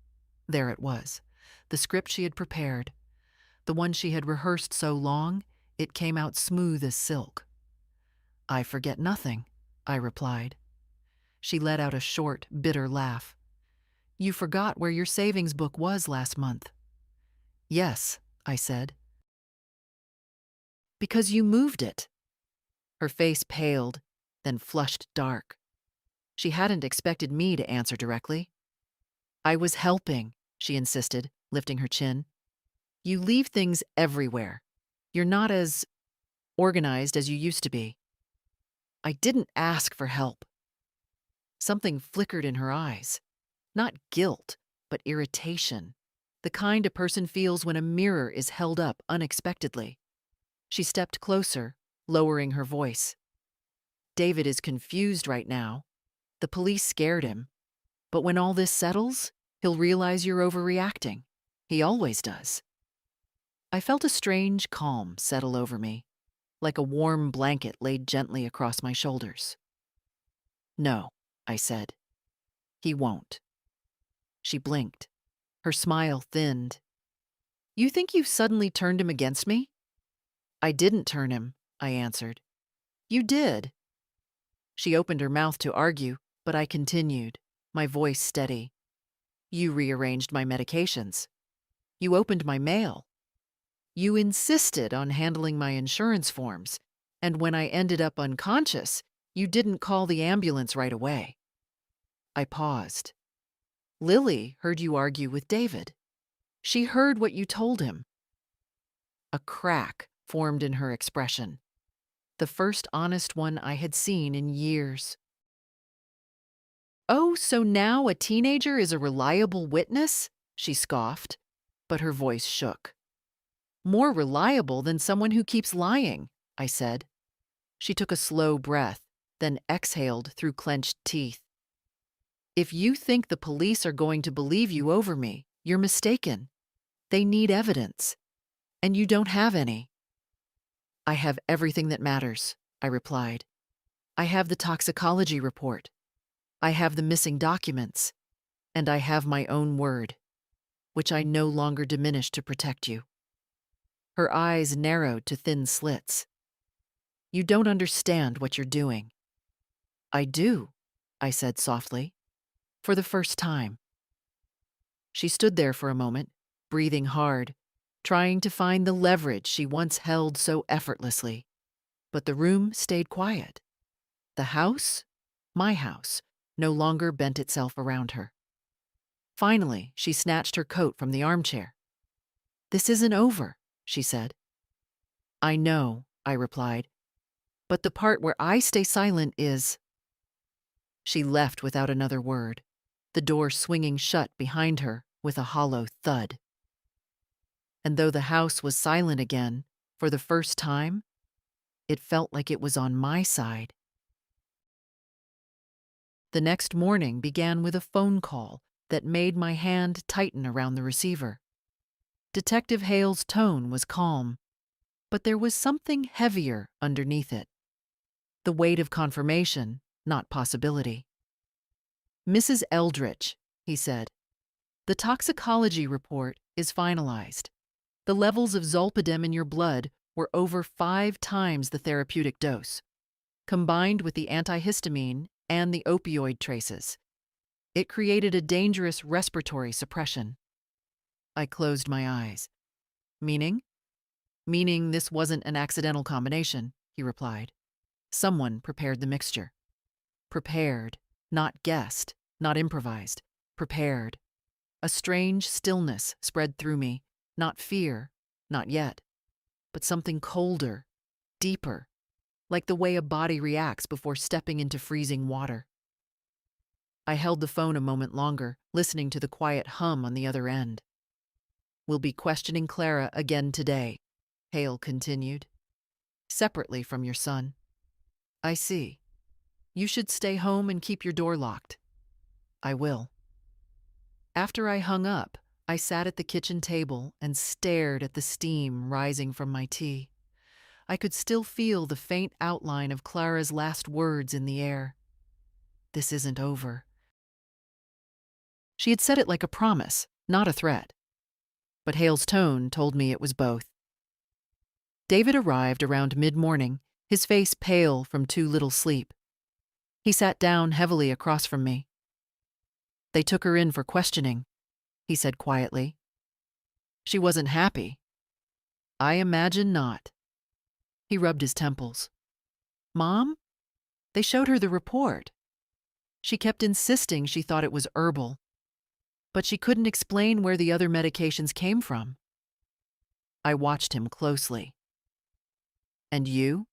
there it was. The script she had prepared. The one she had rehearsed so long, it came out smooth as silk. "I forget nothing," I replied. She let out a short, bitter laugh. "You forgot where your savings book was last month." "Yes," I said. "Because you moved it." Her face paled, then flushed dark. She hadn't expected me to answer directly. "I was helping," she insisted, lifting her chin. "You leave things everywhere. You're not as organized as you used to be." "I didn't ask for help." Something flickered in her eyes. Not guilt, but irritation. The kind a person feels when a mirror is held up unexpectedly. She stepped closer, lowering her voice. "David is confused right now. The police scared him. But when all this settles, he'll realize you're overreacting. He always does." I felt a strange calm settle over me, like a warm blanket laid gently across my shoulders. "No," I said. "He won't." She blinked. Her smile thinned. "You think you've suddenly turned him against me?" "I didn't turn him," I answered. "You did." She opened her mouth to argue, but I continued, my voice steady. "You rearranged my medications. You opened my mail. You insisted on handling my insurance forms, and when I ended up unconscious, you didn't call the ambulance right away." I paused. "Lily heard you argue with David. She heard what you told him." A crack formed in her expression, the first honest one I had seen in years. "Oh, so now a teenager is a reliable witness?" she scoffed, but her voice shook. "More reliable than someone who keeps lying," I said. She took a slow breath, then exhaled through clenched teeth. "If you think the police are going to believe you over me, you're mistaken. They need evidence, and you don't have any." "I have everything that matters," I replied. "I have the toxicology report. I have the missing documents, and I have my own word, which I no longer diminish to protect you." Her eyes narrowed to thin slits. "You don't understand what you're doing." "I do," I said softly, for the first time. She stood there for a moment, breathing hard, trying to find the leverage she once held so effortlessly. But the room stayed quiet. The house, my house, no longer bent itself around her. Finally, she snatched her coat from the armchair. "This isn't over," she said. "I know," I replied, "but the part where I stay silent is—" She left without another word, the door swinging shut behind her with a hollow thud. And though the house was silent again, for the first time, it felt like it was on my side. The next morning began with a phone call that made my hand tighten around the receiver. Detective Hale's tone was calm, but there was something heavier underneath it. The weight of confirmation, not possibility. "Mrs. Eldridge," he said, "the toxicology report is finalized. The levels of zolpidem in your blood were over 5 times the therapeutic dose. Combined with the antihistamine and the opioid traces, it created a dangerous respiratory suppression." I closed my eyes. "Meaning?" "Meaning this wasn't an accidental combination," he replied. "Someone prepared the mixture." Prepared, not guessed, not improvised. Prepared. A strange stillness spread through me, not fear, not yet, but something colder, deeper, like the way a body reacts before stepping into freezing water. I held the phone a moment longer, listening to the quiet hum on the other end. "We'll be questioning Clara again today," Hale continued. "Separately from your son." "I see. You should stay home and keep your door locked." "I will." After I hung up, I sat at the kitchen table and stared at the steam rising from my tea. I could still feel the faint outline of Clara's last words in the air. "This isn't over." She had said it like a promise, not a threat. But Hale's tone told me it was both. David arrived around mid-morning, his face pale from too little sleep. He sat down heavily across from me. "They took her in for questioning," he said quietly. "She wasn't happy." "I imagine not." He rubbed his temples. "Mom? They showed her the report. She kept insisting she thought it was herbal, but she couldn't explain where the other medications came from." I watched him closely. "And you?"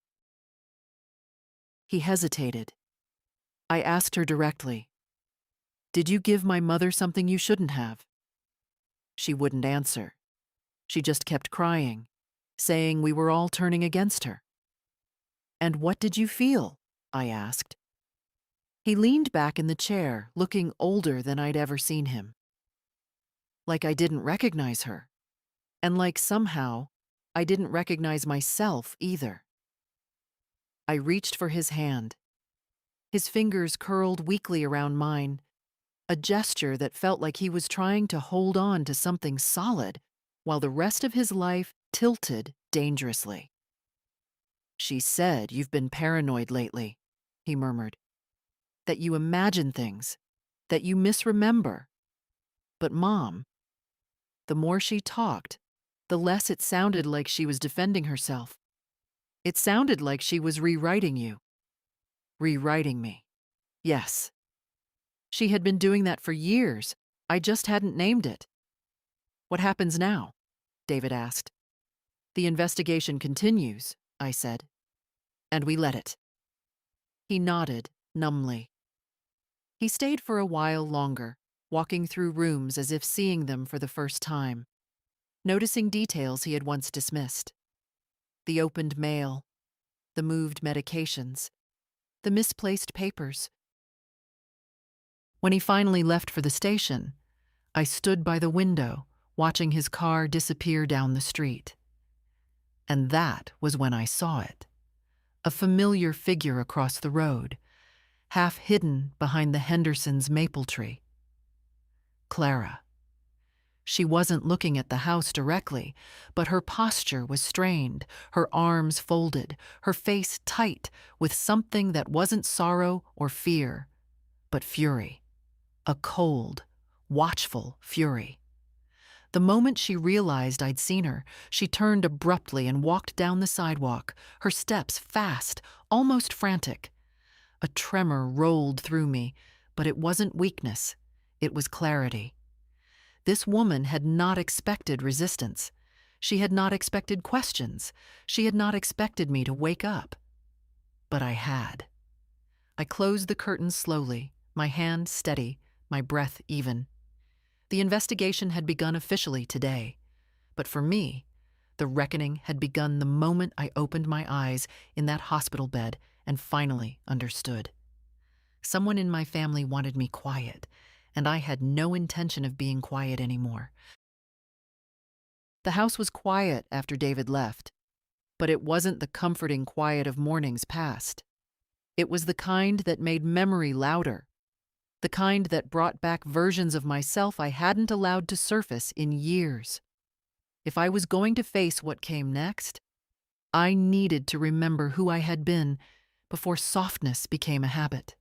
He hesitated. I asked her directly, "Did you give my mother something you shouldn't have?" She wouldn't answer. She just kept crying, saying we were all turning against her. "And what did you feel?" I asked. He leaned back in the chair, looking older than I'd ever seen him. Like I didn't recognize her, and like somehow I didn't recognize myself either. I reached for his hand. His fingers curled weakly around mine, a gesture that felt like he was trying to hold on to something solid while the rest of his life tilted dangerously. "She said you've been paranoid lately," he murmured. "That you imagine things, that you misremember. But Mom," the more she talked, the less it sounded like she was defending herself. It sounded like she was rewriting you. Rewriting me. Yes. She had been doing that for years. I just hadn't named it. "What happens now?" David asked. "The investigation continues," I said. "And we let it." He nodded numbly. He stayed for a while longer, walking through rooms as if seeing them for the first time, noticing details he had once dismissed. The opened mail, the moved medications, the misplaced papers. When he finally left for the station, I stood by the window, watching his car disappear down the street. And that was when I saw it. A familiar figure across the road, half hidden behind the Hendersons' maple tree. Clara. She wasn't looking at the house directly, but her posture was strained, her arms folded, her face tight with something that wasn't sorrow or fear, but fury. A cold, watchful fury. The moment she realized I'd seen her, she turned abruptly and walked down the sidewalk, her steps fast, almost frantic. A tremor rolled through me, but it wasn't weakness. It was clarity. This woman had not expected resistance. She had not expected questions. She had not expected me to wake up. But I had. I closed the curtains slowly, my hand steady, my breath even. The investigation had begun officially today, but for me, the reckoning had begun the moment I opened my eyes in that hospital bed and finally understood. Someone in my family wanted me quiet, and I had no intention of being quiet anymore. The house was quiet after David left, but it wasn't the comforting quiet of mornings past. It was the kind that made memory louder, the kind that brought back versions of myself I hadn't allowed to surface in years. If I was going to face what came next, I needed to remember who I had been before softness became a habit,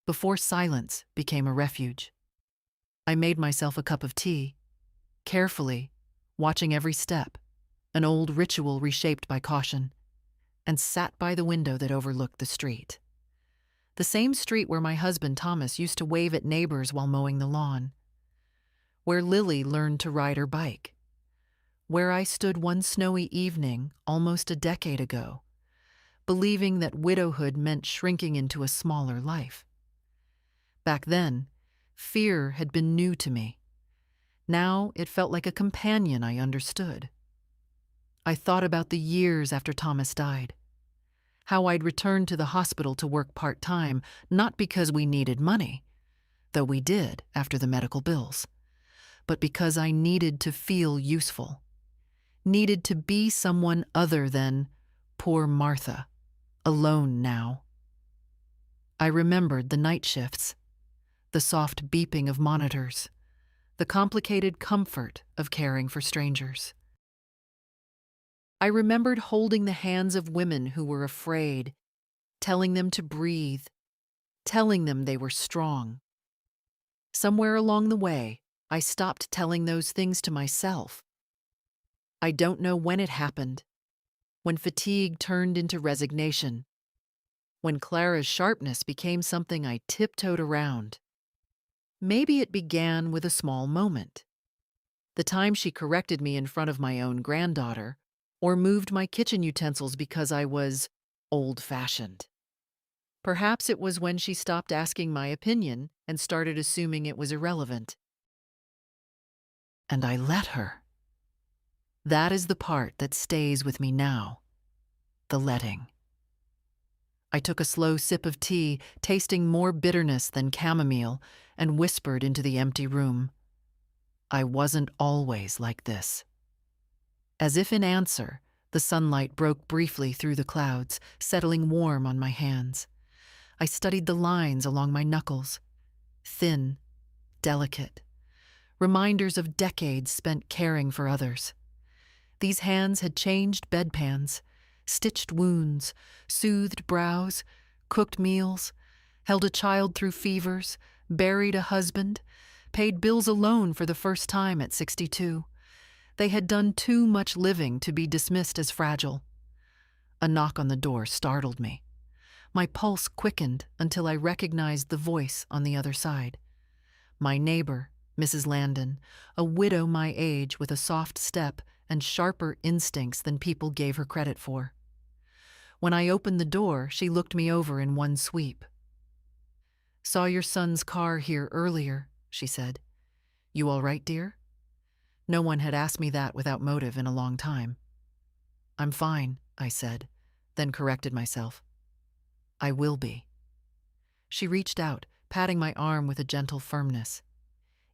before silence became a refuge. I made myself a cup of tea, carefully, watching every step, an old ritual reshaped by caution, and sat by the window that overlooked the street. The same street where my husband Thomas used to wave at neighbors while mowing the lawn, where Lily learned to ride her bike, where I stood one snowy evening almost a decade ago, believing that widowhood meant shrinking into a smaller life. Back then, fear had been new to me. Now it felt like a companion I understood. I thought about the years after Thomas died, how I'd returned to the hospital to work part-time, not because we needed money, though we did after the medical bills, but because I needed to feel useful, needed to be someone other than poor Martha, alone now. I remembered the night shifts, the soft beeping of monitors, the complicated comfort of caring for strangers. I remembered holding the hands of women who were afraid, telling them to breathe, telling them they were strong. Somewhere along the way, I stopped telling those things to myself. I don't know when it happened, when fatigue turned into resignation, when Clara's sharpness became something I tiptoed around. Maybe it began with a small moment. The time she corrected me in front of my own granddaughter, or moved my kitchen utensils because I was old-fashioned. Perhaps it was when she stopped asking my opinion and started assuming it was irrelevant. And I let her. That is the part that stays with me now, the letting. I took a slow sip of tea, tasting more bitterness than chamomile, and whispered into the empty room. I wasn't always like this. As if in answer, the sunlight broke briefly through the clouds, settling warm on my hands. I studied the lines along my knuckles, thin, delicate, reminders of decades spent caring for others. These hands had changed bedpans, stitched wounds, soothed brows, cooked meals, held a child through fevers, buried a husband, paid bills alone for the first time at 62. They had done too much living to be dismissed as fragile. A knock on the door startled me. My pulse quickened until I recognized the voice on the other side. My neighbor, Mrs. Landon, a widow my age with a soft step and sharper instincts than people gave her credit for. When I opened the door, she looked me over in one sweep. "Saw your son's car here earlier," she said. "You all right, dear?" No one had asked me that without motive in a long time. "I'm fine," I said, then corrected myself. "I will be." She reached out, patting my arm with a gentle firmness.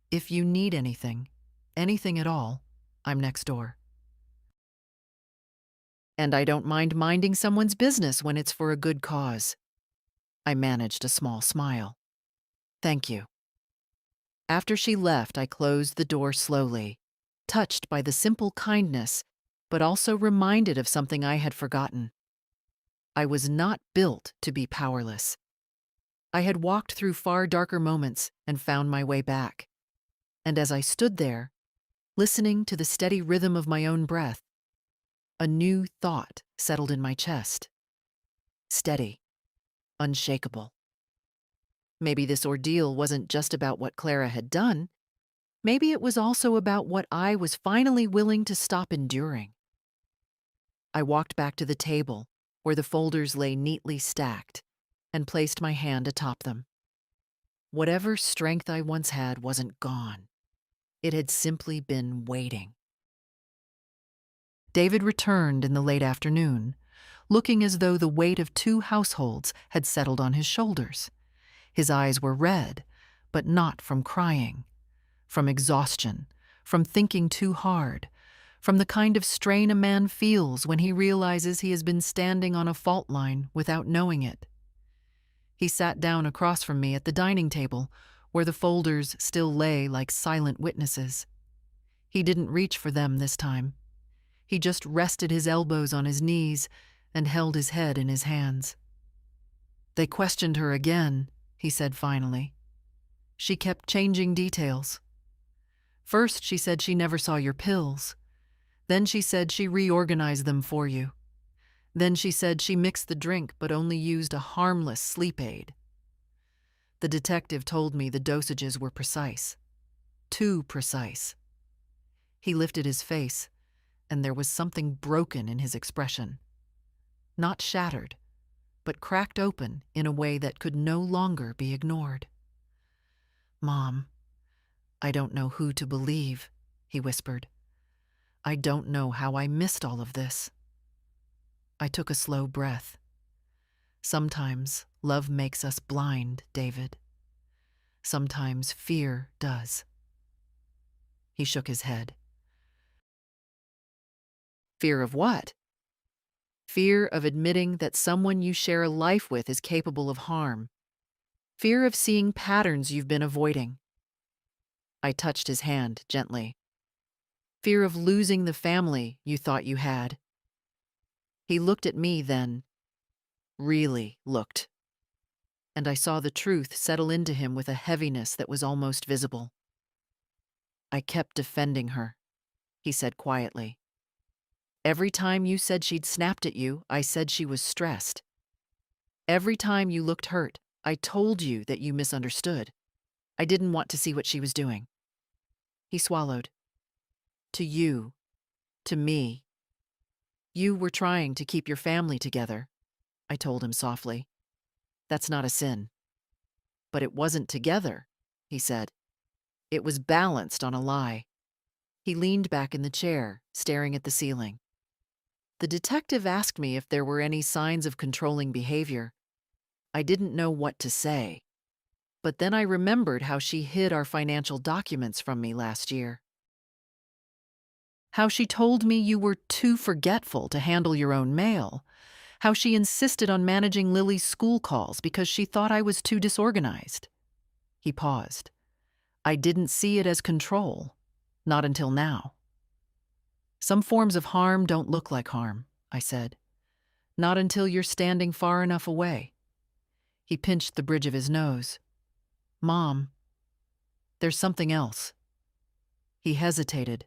"If you need anything, anything at all, I'm next door." And I don't mind minding someone's business when it's for a good cause. I managed a small smile. "Thank you." After she left, I closed the door slowly, touched by the simple kindness, but also reminded of something I had forgotten. I was not built to be powerless. I had walked through far darker moments and found my way back. And as I stood there, listening to the steady rhythm of my own breath, a new thought settled in my chest. Steady, unshakable. Maybe this ordeal wasn't just about what Clara had done. Maybe it was also about what I was finally willing to stop enduring. I walked back to the table, where the folders lay neatly stacked, and placed my hand atop them. Whatever strength I once had wasn't gone. It had simply been waiting. David returned in the late afternoon, looking as though the weight of 2 households had settled on his shoulders. His eyes were red, but not from crying, from exhaustion, from thinking too hard, from the kind of strain a man feels when he realizes he has been standing on a fault line without knowing it. He sat down across from me at the dining table, where the folders still lay like silent witnesses. He didn't reach for them this time. He just rested his elbows on his knees and held his head in his hands. "They questioned her again," he said finally. "She kept changing details. First, she said she never saw your pills. Then she said she reorganized them for you. Then she said she mixed the drink but only used a harmless sleep aid. The detective told me the dosages were precise. Too precise." He lifted his face, and there was something broken in his expression. Not shattered, but cracked open in a way that could no longer be ignored. "Mom, I don't know who to believe," he whispered. "I don't know how I missed all of this." I took a slow breath. Sometimes love makes us blind, David. Sometimes fear does. He shook his head. "Fear of what?" "Fear of admitting that someone you share a life with is capable of harm. Fear of seeing patterns you've been avoiding." I touched his hand gently. "Fear of losing the family you thought you had." He looked at me then, really looked, and I saw the truth settle into him with a heaviness that was almost visible. "I kept defending her," he said quietly. "Every time you said she'd snapped at you, I said she was stressed. Every time you looked hurt, I told you that you misunderstood. I didn't want to see what she was doing." He swallowed. "To you, to me. You were trying to keep your family together," I told him softly. "That's not a sin." "But it wasn't together," he said. "It was balanced on a lie." He leaned back in the chair, staring at the ceiling. The detective asked me if there were any signs of controlling behavior. I didn't know what to say. But then I remembered how she hid our financial documents from me last year. How she told me you were too forgetful to handle your own mail. How she insisted on managing Lily's school calls because she thought I was too disorganized. He paused. "I didn't see it as control. Not until now." "Some forms of harm don't look like harm," I said. "Not until you're standing far enough away." He pinched the bridge of his nose. "Mom, there's something else." He hesitated.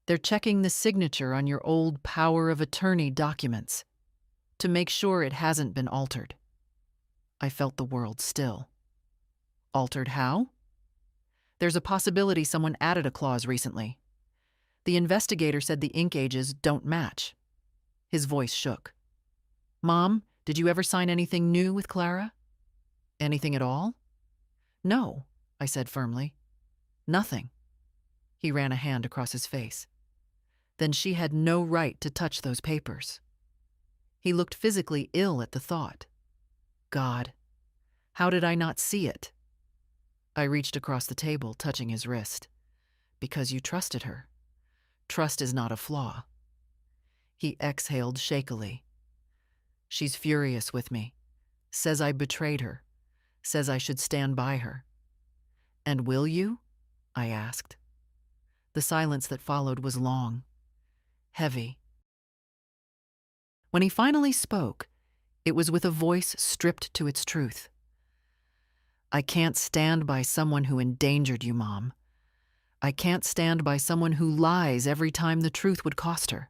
"They're checking the signature on your old power of attorney documents to make sure it hasn't been altered." I felt the world still. "Altered how?" "There's a possibility someone added a clause recently. The investigator said the ink ages don't match." His voice shook. "Mom, did you ever sign anything new with Clara?" "Anything at all?" "No," I said firmly. "Nothing." He ran a hand across his face. "Then she had no right to touch those papers." He looked physically ill at the thought. God, how did I not see it? I reached across the table, touching his wrist. "Because you trusted her. Trust is not a flaw." He exhaled shakily. "She's furious with me. Says I betrayed her. Says I should stand by her." "And will you?" I asked. The silence that followed was long, heavy. When he finally spoke, it was with a voice stripped to its truth. I can't stand by someone who endangered you, Mom. I can't stand by someone who lies every time the truth would cost her.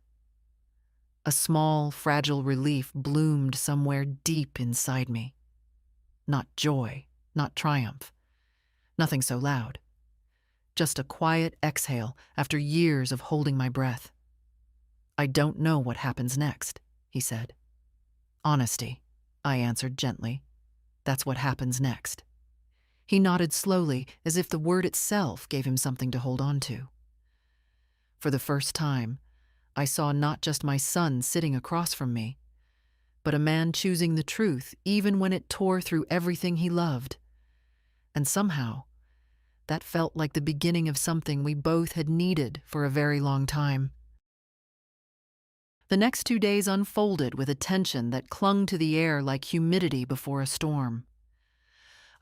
A small, fragile relief bloomed somewhere deep inside me. Not joy, not triumph, nothing so loud. Just a quiet exhale after years of holding my breath. I don't know what happens next, he said. Honesty, I answered gently. That's what happens next. He nodded slowly, as if the word itself gave him something to hold on to. For the first time, I saw not just my son sitting across from me, but a man choosing the truth even when it tore through everything he loved. And somehow, that felt like the beginning of something we both had needed for a very long time. The next 2 days unfolded with a tension that clung to the air like humidity before a storm.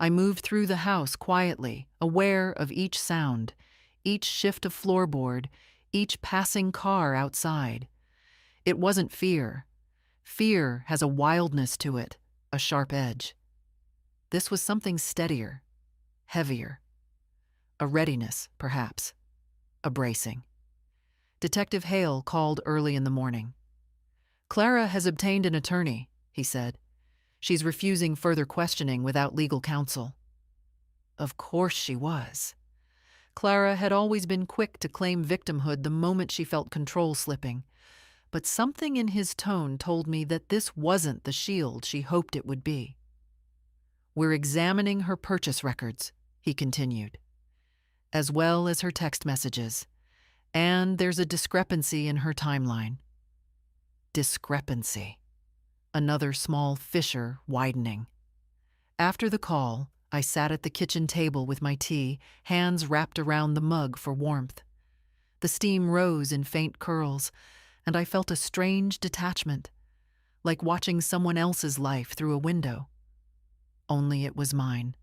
I moved through the house quietly, aware of each sound, each shift of floorboard, each passing car outside. It wasn't fear. Fear has a wildness to it, a sharp edge. This was something steadier, heavier. A readiness, perhaps. A bracing. Detective Hale called early in the morning. "Clara has obtained an attorney," he said. "She's refusing further questioning without legal counsel." Of course she was. Clara had always been quick to claim victimhood the moment she felt control slipping, but something in his tone told me that this wasn't the shield she hoped it would be. "We're examining her purchase records," he continued, "as well as her text messages, and there's a discrepancy in her timeline." Discrepancy. Another small fissure widening. After the call, I sat at the kitchen table with my tea, hands wrapped around the mug for warmth. The steam rose in faint curls, and I felt a strange detachment, like watching someone else's life through a window. Only it was mine.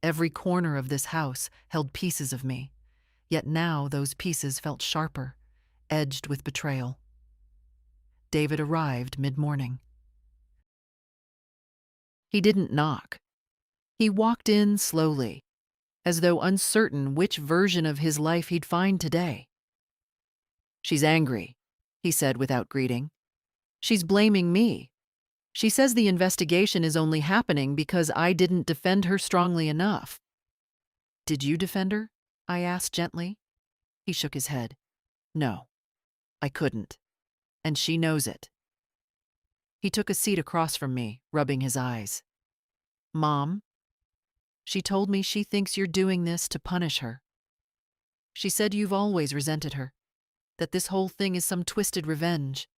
Every corner of this house held pieces of me, yet now those pieces felt sharper, edged with betrayal. David arrived mid-morning. He didn't knock. He walked in slowly, as though uncertain which version of his life he'd find today. "She's angry," he said without greeting. "She's blaming me. She says the investigation is only happening because I didn't defend her strongly enough." "Did you defend her?" I asked gently. He shook his head. "No, I couldn't. And she knows it." He took a seat across from me, rubbing his eyes. "Mom, she told me she thinks you're doing this to punish her. She said you've always resented her, that this whole thing is some twisted revenge."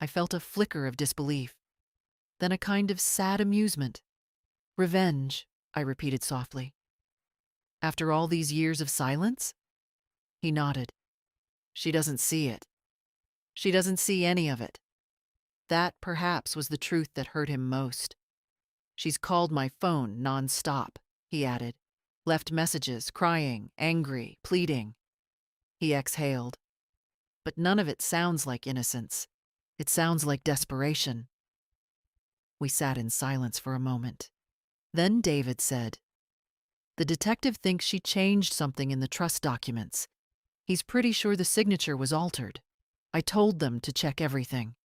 I felt a flicker of disbelief, then a kind of sad amusement. "Revenge," I repeated softly. "After all these years of silence?" He nodded. "She doesn't see it. She doesn't see any of it. That, perhaps, was the truth that hurt him most. She's called my phone non-stop," he added. "Left messages, crying, angry, pleading." He exhaled. "But none of it sounds like innocence. It sounds like desperation." We sat in silence for a moment. Then David said, "The detective thinks she changed something in the trust documents. He's pretty sure the signature was altered. I told them to check everything."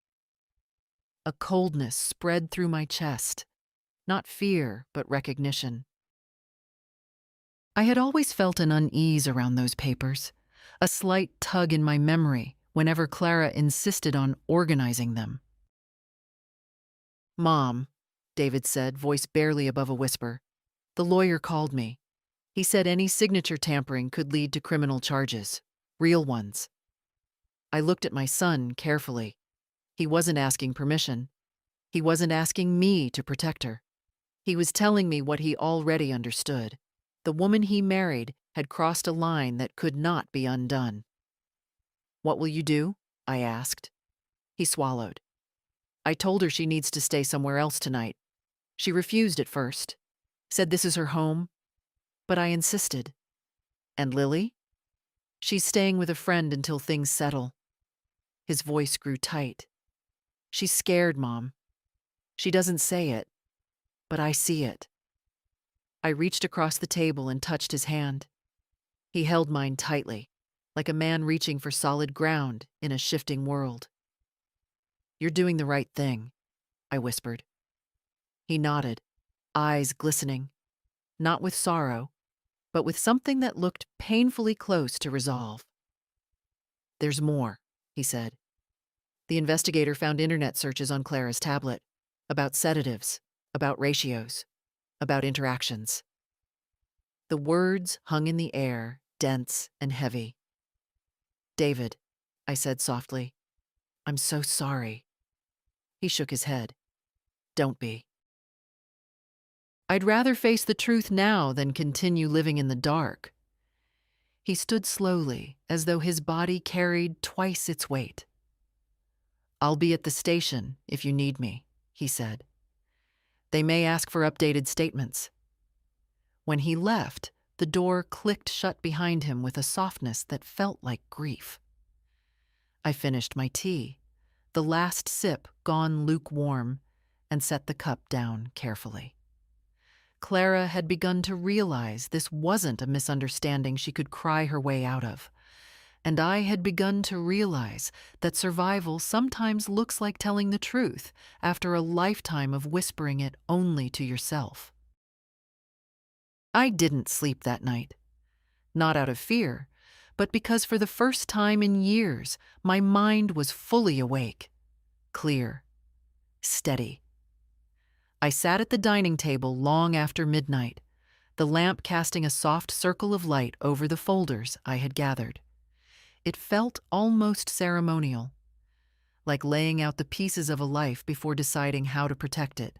A coldness spread through my chest. Not fear, but recognition. I had always felt an unease around those papers, a slight tug in my memory whenever Clara insisted on organizing them. "Mom," David said, voice barely above a whisper, "the lawyer called me. He said any signature tampering could lead to criminal charges, real ones." I looked at my son carefully. He wasn't asking permission. He wasn't asking me to protect her. He was telling me what he already understood. The woman he married had crossed a line that could not be undone. "What will you do?" I asked. He swallowed. "I told her she needs to stay somewhere else tonight. She refused at first, said this is her home, but I insisted." "And Lily?" "She's staying with a friend until things settle." His voice grew tight. "She's scared, Mom. She doesn't say it, but I see it." I reached across the table and touched his hand. He held mine tightly, like a man reaching for solid ground in a shifting world. "You're doing the right thing," I whispered. He nodded, eyes glistening, not with sorrow, but with something that looked painfully close to resolve. "There's more," he said. "The investigator found internet searches on Clara's tablet, about sedatives, about ratios, about interactions." The words hung in the air, dense and heavy. "David," I said softly, "I'm so sorry." He shook his head. "Don't be." "I'd rather face the truth now than continue living in the dark." He stood slowly, as though his body carried twice its weight. "I'll be at the station if you need me," he said. "They may ask for updated statements." When he left, the door clicked shut behind him with a softness that felt like grief. I finished my tea, the last sip gone lukewarm, and set the cup down carefully. Clara had begun to realize this wasn't a misunderstanding she could cry her way out of, and I had begun to realize that survival sometimes looks like telling the truth after a lifetime of whispering it only to yourself. I didn't sleep that night, not out of fear, but because for the first time in years, my mind was fully awake, clear, steady. I sat at the dining table long after midnight, the lamp casting a soft circle of light over the folders I had gathered. It felt almost ceremonial, like laying out the pieces of a life before deciding how to protect it.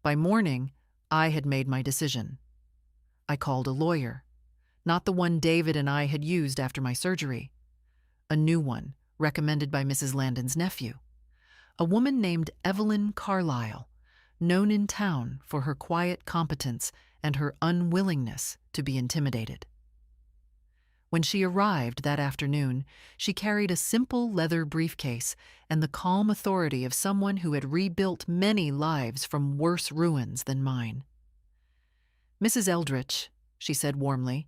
By morning, I had made my decision. I called a lawyer, not the one David and I had used after my surgery, a new one recommended by Mrs. Landon's nephew, a woman named Evelyn Carlyle, known in town for her quiet competence and her unwillingness to be intimidated. When she arrived that afternoon, she carried a simple leather briefcase and the calm authority of someone who had rebuilt many lives from worse ruins than mine. "Mrs. Eldritch," she said warmly,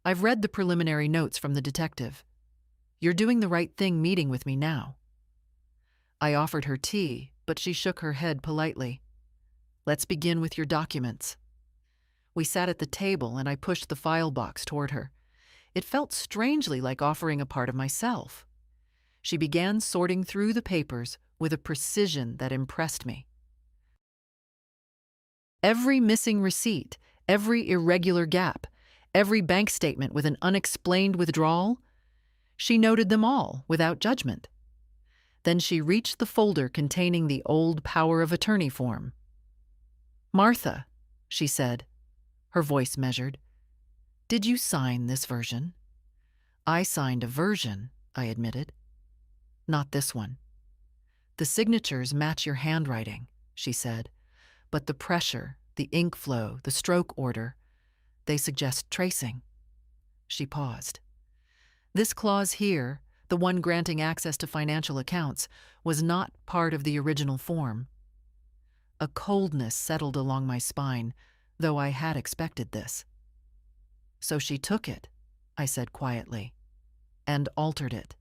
"I've read the preliminary notes from the detective. You're doing the right thing meeting with me now." I offered her tea, but she shook her head politely. "Let's begin with your documents." We sat at the table and I pushed the file box toward her. It felt strangely like offering a part of myself. She began sorting through the papers with a precision that impressed me. Every missing receipt, every irregular gap, every bank statement with an unexplained withdrawal, she noted them all without judgment. Then she reached the folder containing the old power of attorney form. "Martha," she said, her voice measured, "did you sign this version?" "I signed a version," I admitted. "Not this one." "The signatures match your handwriting," she said, "but the pressure, the ink flow, the stroke order, they suggest tracing." She paused. "This clause here, the one granting access to financial accounts, was not part of the original form." A coldness settled along my spine, though I had expected this. "So she took it," I said quietly, "and altered it."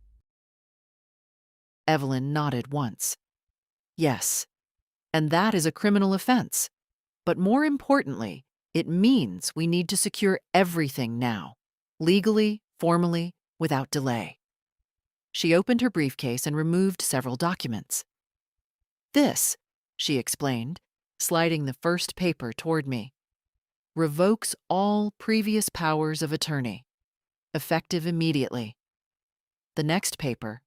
Evelyn nodded once. "Yes, and that is a criminal offense. But more importantly, it means we need to secure everything now, legally, formally, without delay." She opened her briefcase and removed several documents. "This," she explained, sliding the first paper toward me, "revokes all previous powers of attorney, effective immediately." The next paper,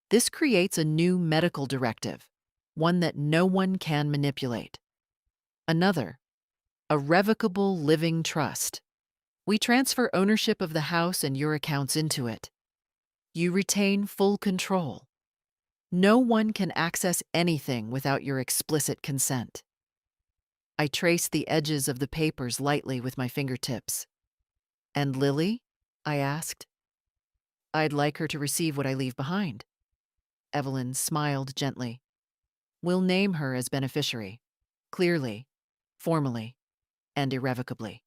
"This creates a new medical directive, one that no one can manipulate." Another, "A revocable living trust. We transfer ownership of the house and your accounts into it. You retain full control. No one can access anything without your explicit consent." I traced the edges of the papers lightly with my fingertips. "And Lily?" I asked. "I'd like her to receive what I leave behind." Evelyn smiled gently. "We'll name her as beneficiary. Clearly. Formally. and irrevocably.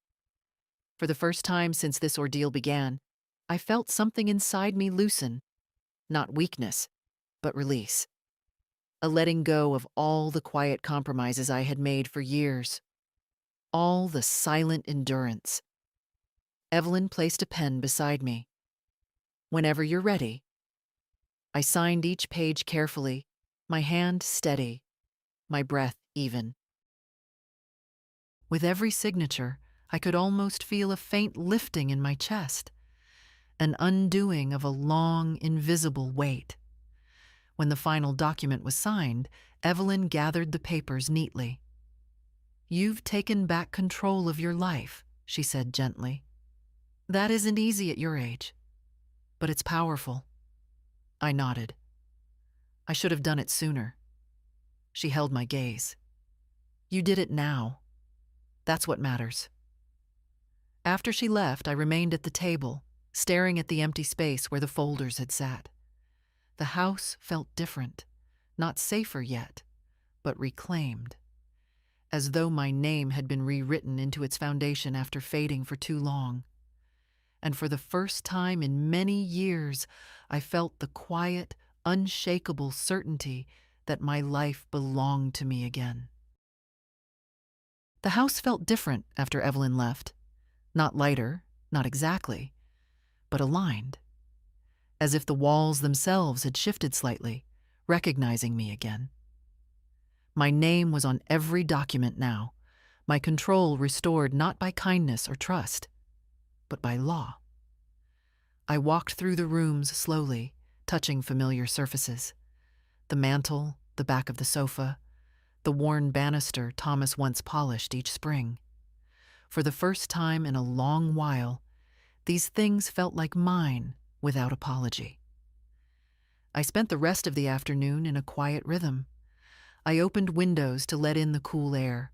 For the first time since this ordeal began, I felt something inside me loosen, not weakness, but release. A letting go of all the quiet compromises I had made for years, all the silent endurance. Evelyn placed a pen beside me. "Whenever you're ready." I signed each page carefully, my hand steady, my breath even. With every signature, I could almost feel a faint lifting in my chest, an undoing of a long, invisible weight. When the final document was signed, Evelyn gathered the papers neatly. "You've taken back control of your life," she said gently. "That isn't easy at your age, but it's powerful." I nodded. "I should have done it sooner." She held my gaze. "You did it now. That's what matters." After she left, I remained at the table, staring at the empty space where the folders had sat. The house felt different, not safer yet, but reclaimed, as though my name had been rewritten into its foundation after fading for too long. And for the first time in many years, I felt the quiet, unshakable certainty that my life belonged to me again. The house felt different after Evelyn left. Not lighter, not exactly, but aligned, as if the walls themselves had shifted slightly, recognizing me again. My name was on every document now, my control restored not by kindness or trust, but by law. I walked through the rooms slowly, touching familiar surfaces. The mantel, the back of the sofa, the worn banister Thomas once polished each spring. For the first time in a long while, these things felt like mine without apology. I spent the rest of the afternoon in a quiet rhythm. I opened windows to let in the cool air.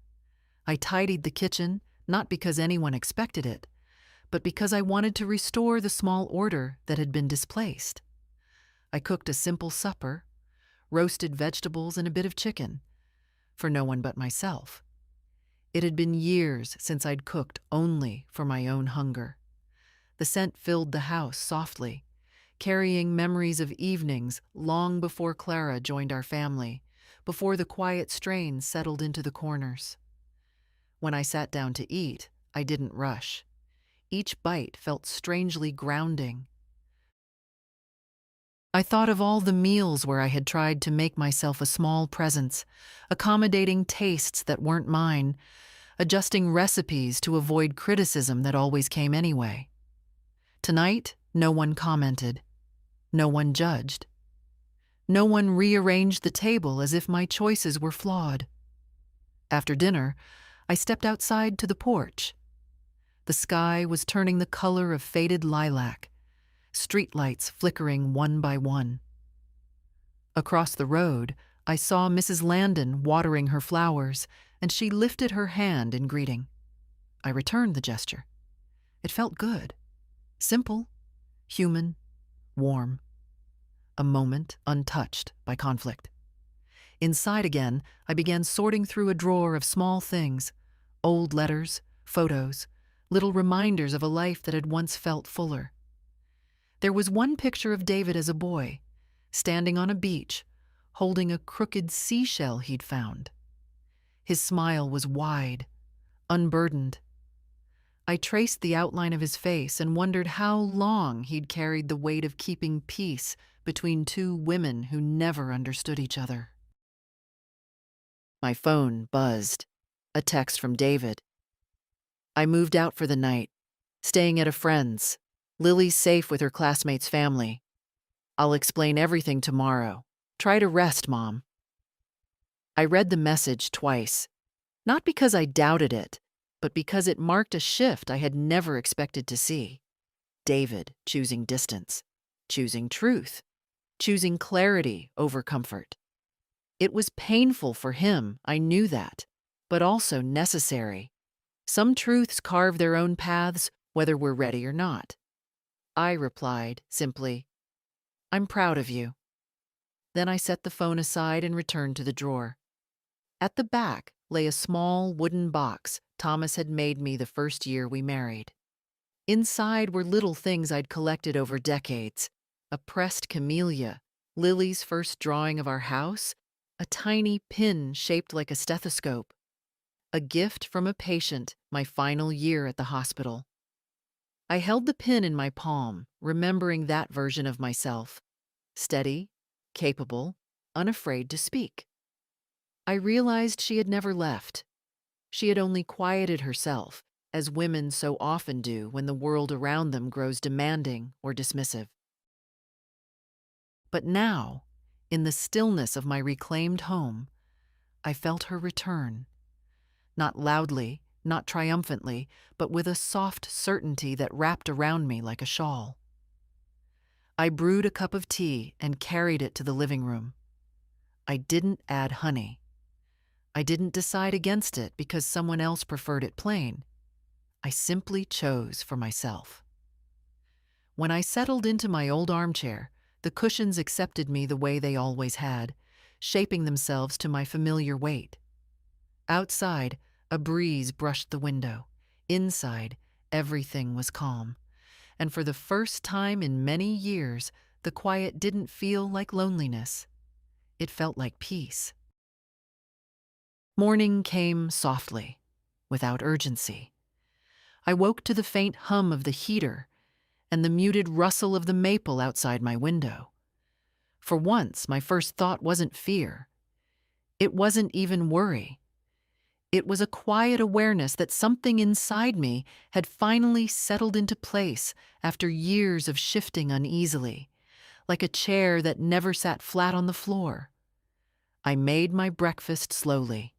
I tidied the kitchen, not because anyone expected it, but because I wanted to restore the small order that had been displaced. I cooked a simple supper, roasted vegetables and a bit of chicken, for no one but myself. It had been years since I'd cooked only for my own hunger. The scent filled the house softly, carrying memories of evenings long before Clara joined our family, before the quiet strain settled into the corners. When I sat down to eat, I didn't rush. Each bite felt strangely grounding. I thought of all the meals where I had tried to make myself a small presence, accommodating tastes that weren't mine, adjusting recipes to avoid criticism that always came anyway. Tonight, no one commented. No one judged. No one rearranged the table as if my choices were flawed. After dinner, I stepped outside to the porch. The sky was turning the color of faded lilac, streetlights flickering one by one. Across the road, I saw Mrs. Landon watering her flowers, and she lifted her hand in greeting. I returned the gesture. It felt good. Simple, human, warm. A moment untouched by conflict. Inside again, I began sorting through a drawer of small things, old letters, photos, little reminders of a life that had once felt fuller. There was one picture of David as a boy, standing on a beach, holding a crooked seashell he'd found. His smile was wide, unburdened. I traced the outline of his face and wondered how long he'd carried the weight of keeping peace between two women who never understood each other. My phone buzzed. A text from David. "I moved out for the night, staying at a friend's. Lily's safe with her classmate's family. I'll explain everything tomorrow. Try to rest, Mom." I read the message twice, not because I doubted it, but because it marked a shift I had never expected to see. David choosing distance, choosing truth, choosing clarity over comfort. It was painful for him, I knew that, but also necessary. Some truths carve their own paths, whether we're ready or not. I replied simply, "I'm proud of you." Then I set the phone aside and returned to the drawer. At the back lay a small wooden box Thomas had made me the first year we married. Inside were little things I'd collected over decades: a pressed camellia, Lily's first drawing of our house, a tiny pin shaped like a stethoscope, a gift from a patient my final year at the hospital. I held the pin in my palm, remembering that version of myself: steady, capable, unafraid to speak. I realized she had never left. She had only quieted herself, as women so often do when the world around them grows demanding or dismissive. But now, in the stillness of my reclaimed home, I felt her return, not loudly, not triumphantly, but with a soft certainty that wrapped around me like a shawl. I brewed a cup of tea and carried it to the living room. I didn't add honey. I didn't decide against it because someone else preferred it plain. I simply chose for myself. When I settled into my old armchair, the cushions accepted me the way they always had, shaping themselves to my familiar weight. Outside, a breeze brushed the window. Inside, everything was calm. And for the first time in many years, the quiet didn't feel like loneliness. It felt like peace. Morning came softly, without urgency. I woke to the faint hum of the heater and the muted rustle of the maple outside my window. For once, my first thought wasn't fear. It wasn't even worry. It was a quiet awareness that something inside me had finally settled into place after years of shifting uneasily, like a chair that never sat flat on the floor. I made my breakfast slowly.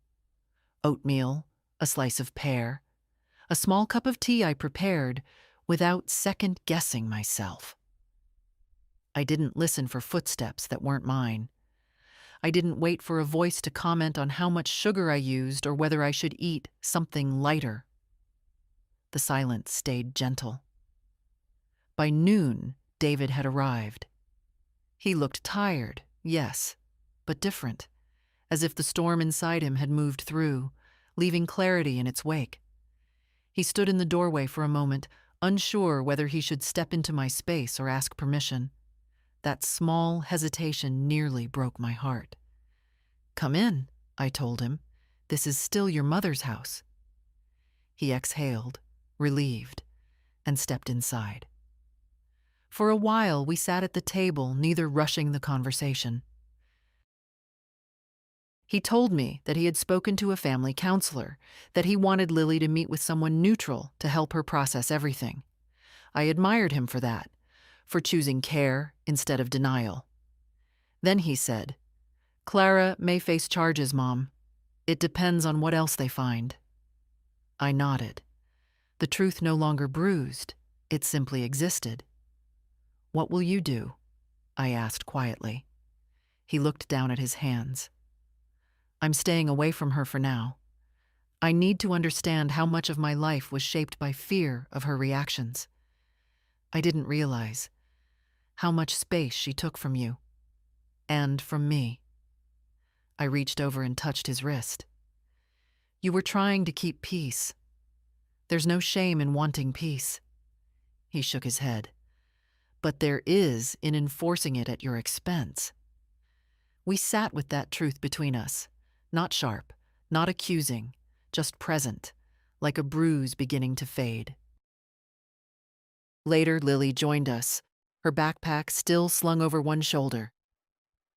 Oatmeal, a slice of pear, a small cup of tea I prepared without second-guessing myself. I didn't listen for footsteps that weren't mine. I didn't wait for a voice to comment on how much sugar I used or whether I should eat something lighter. The silence stayed gentle. By noon, David had arrived. He looked tired, yes, but different, as if the storm inside him had moved through, leaving clarity in its wake. He stood in the doorway for a moment, unsure whether he should step into my space or ask permission. That small hesitation nearly broke my heart. "Come in," I told him. "This is still your mother's house." He exhaled, relieved, and stepped inside. For a while, we sat at the table, neither rushing the conversation. He told me that he had spoken to a family counselor, that he wanted Lily to meet with someone neutral to help her process everything. I admired him for that, for choosing care instead of denial. Then he said, "Clara may face charges, Mom. It depends on what else they find." I nodded. The truth no longer bruised, it simply existed. "What will you do?" I asked quietly. He looked down at his hands. "I'm staying away from her for now. I need to understand how much of my life was shaped by fear of her reactions. I didn't realize how much space she took from you. And from me." I reached over and touched his wrist. "You were trying to keep peace. There's no shame in wanting peace." He shook his head. "But there is in enforcing it at your expense." We sat with that truth between us, not sharp, not accusing, just present, like a bruise beginning to fade. Later, Lily joined us, her backpack still slung over one shoulder.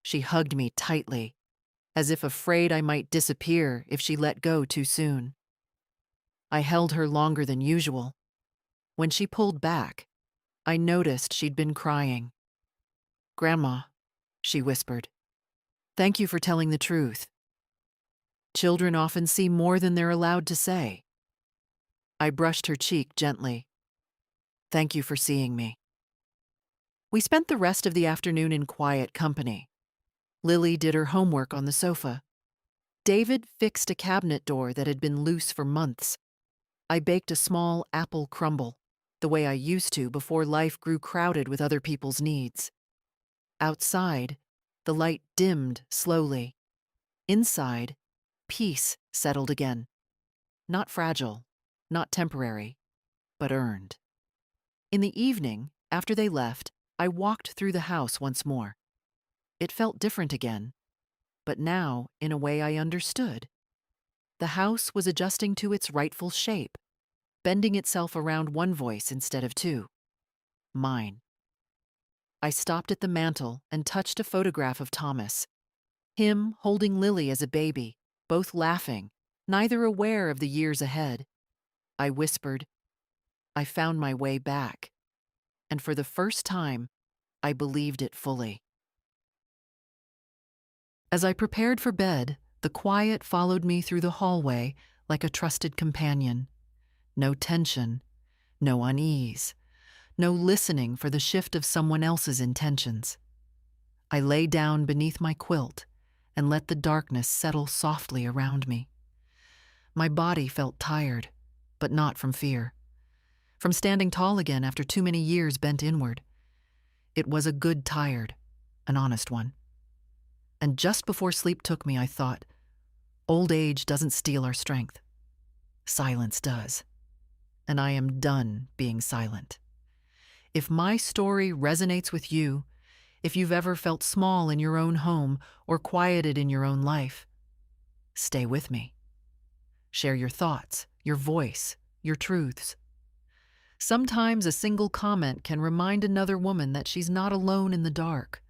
She hugged me tightly, as if afraid I might disappear if she let go too soon. I held her longer than usual. When she pulled back, I noticed she'd been crying. "Grandma," she whispered, "thank you for telling the truth. Children often see more than they're allowed to say." I brushed her cheek gently. "Thank you for seeing me." We spent the rest of the afternoon in quiet company. Lily did her homework on the sofa. David fixed a cabinet door that had been loose for months. I baked a small apple crumble, the way I used to before life grew crowded with other people's needs. Outside, the light dimmed slowly. Inside, peace settled again. Not fragile, not temporary, but earned. In the evening, after they left, I walked through the house once more. It felt different again, but now in a way I understood. The house was adjusting to its rightful shape, bending itself around one voice instead of two. Mine. I stopped at the mantel and touched a photograph of Thomas. Him holding Lily as a baby, both laughing, neither aware of the years ahead. I whispered, I found my way back. And for the first time, I believed it fully. As I prepared for bed, the quiet followed me through the hallway like a trusted companion. No tension, no unease, no listening for the shift of someone else's intentions. I lay down beneath my quilt and let the darkness settle softly around me. My body felt tired, but not from fear. From standing tall again after too many years bent inward. It was a good tired, an honest one. And just before sleep took me, I thought, old age doesn't steal our strength. Silence does. And I am done being silent. If my story resonates with you, if you've ever felt small in your own home or quieted in your own life, stay with me. Share your thoughts, your voice, your truths. Sometimes a single comment can remind another woman that she's not alone in the dark.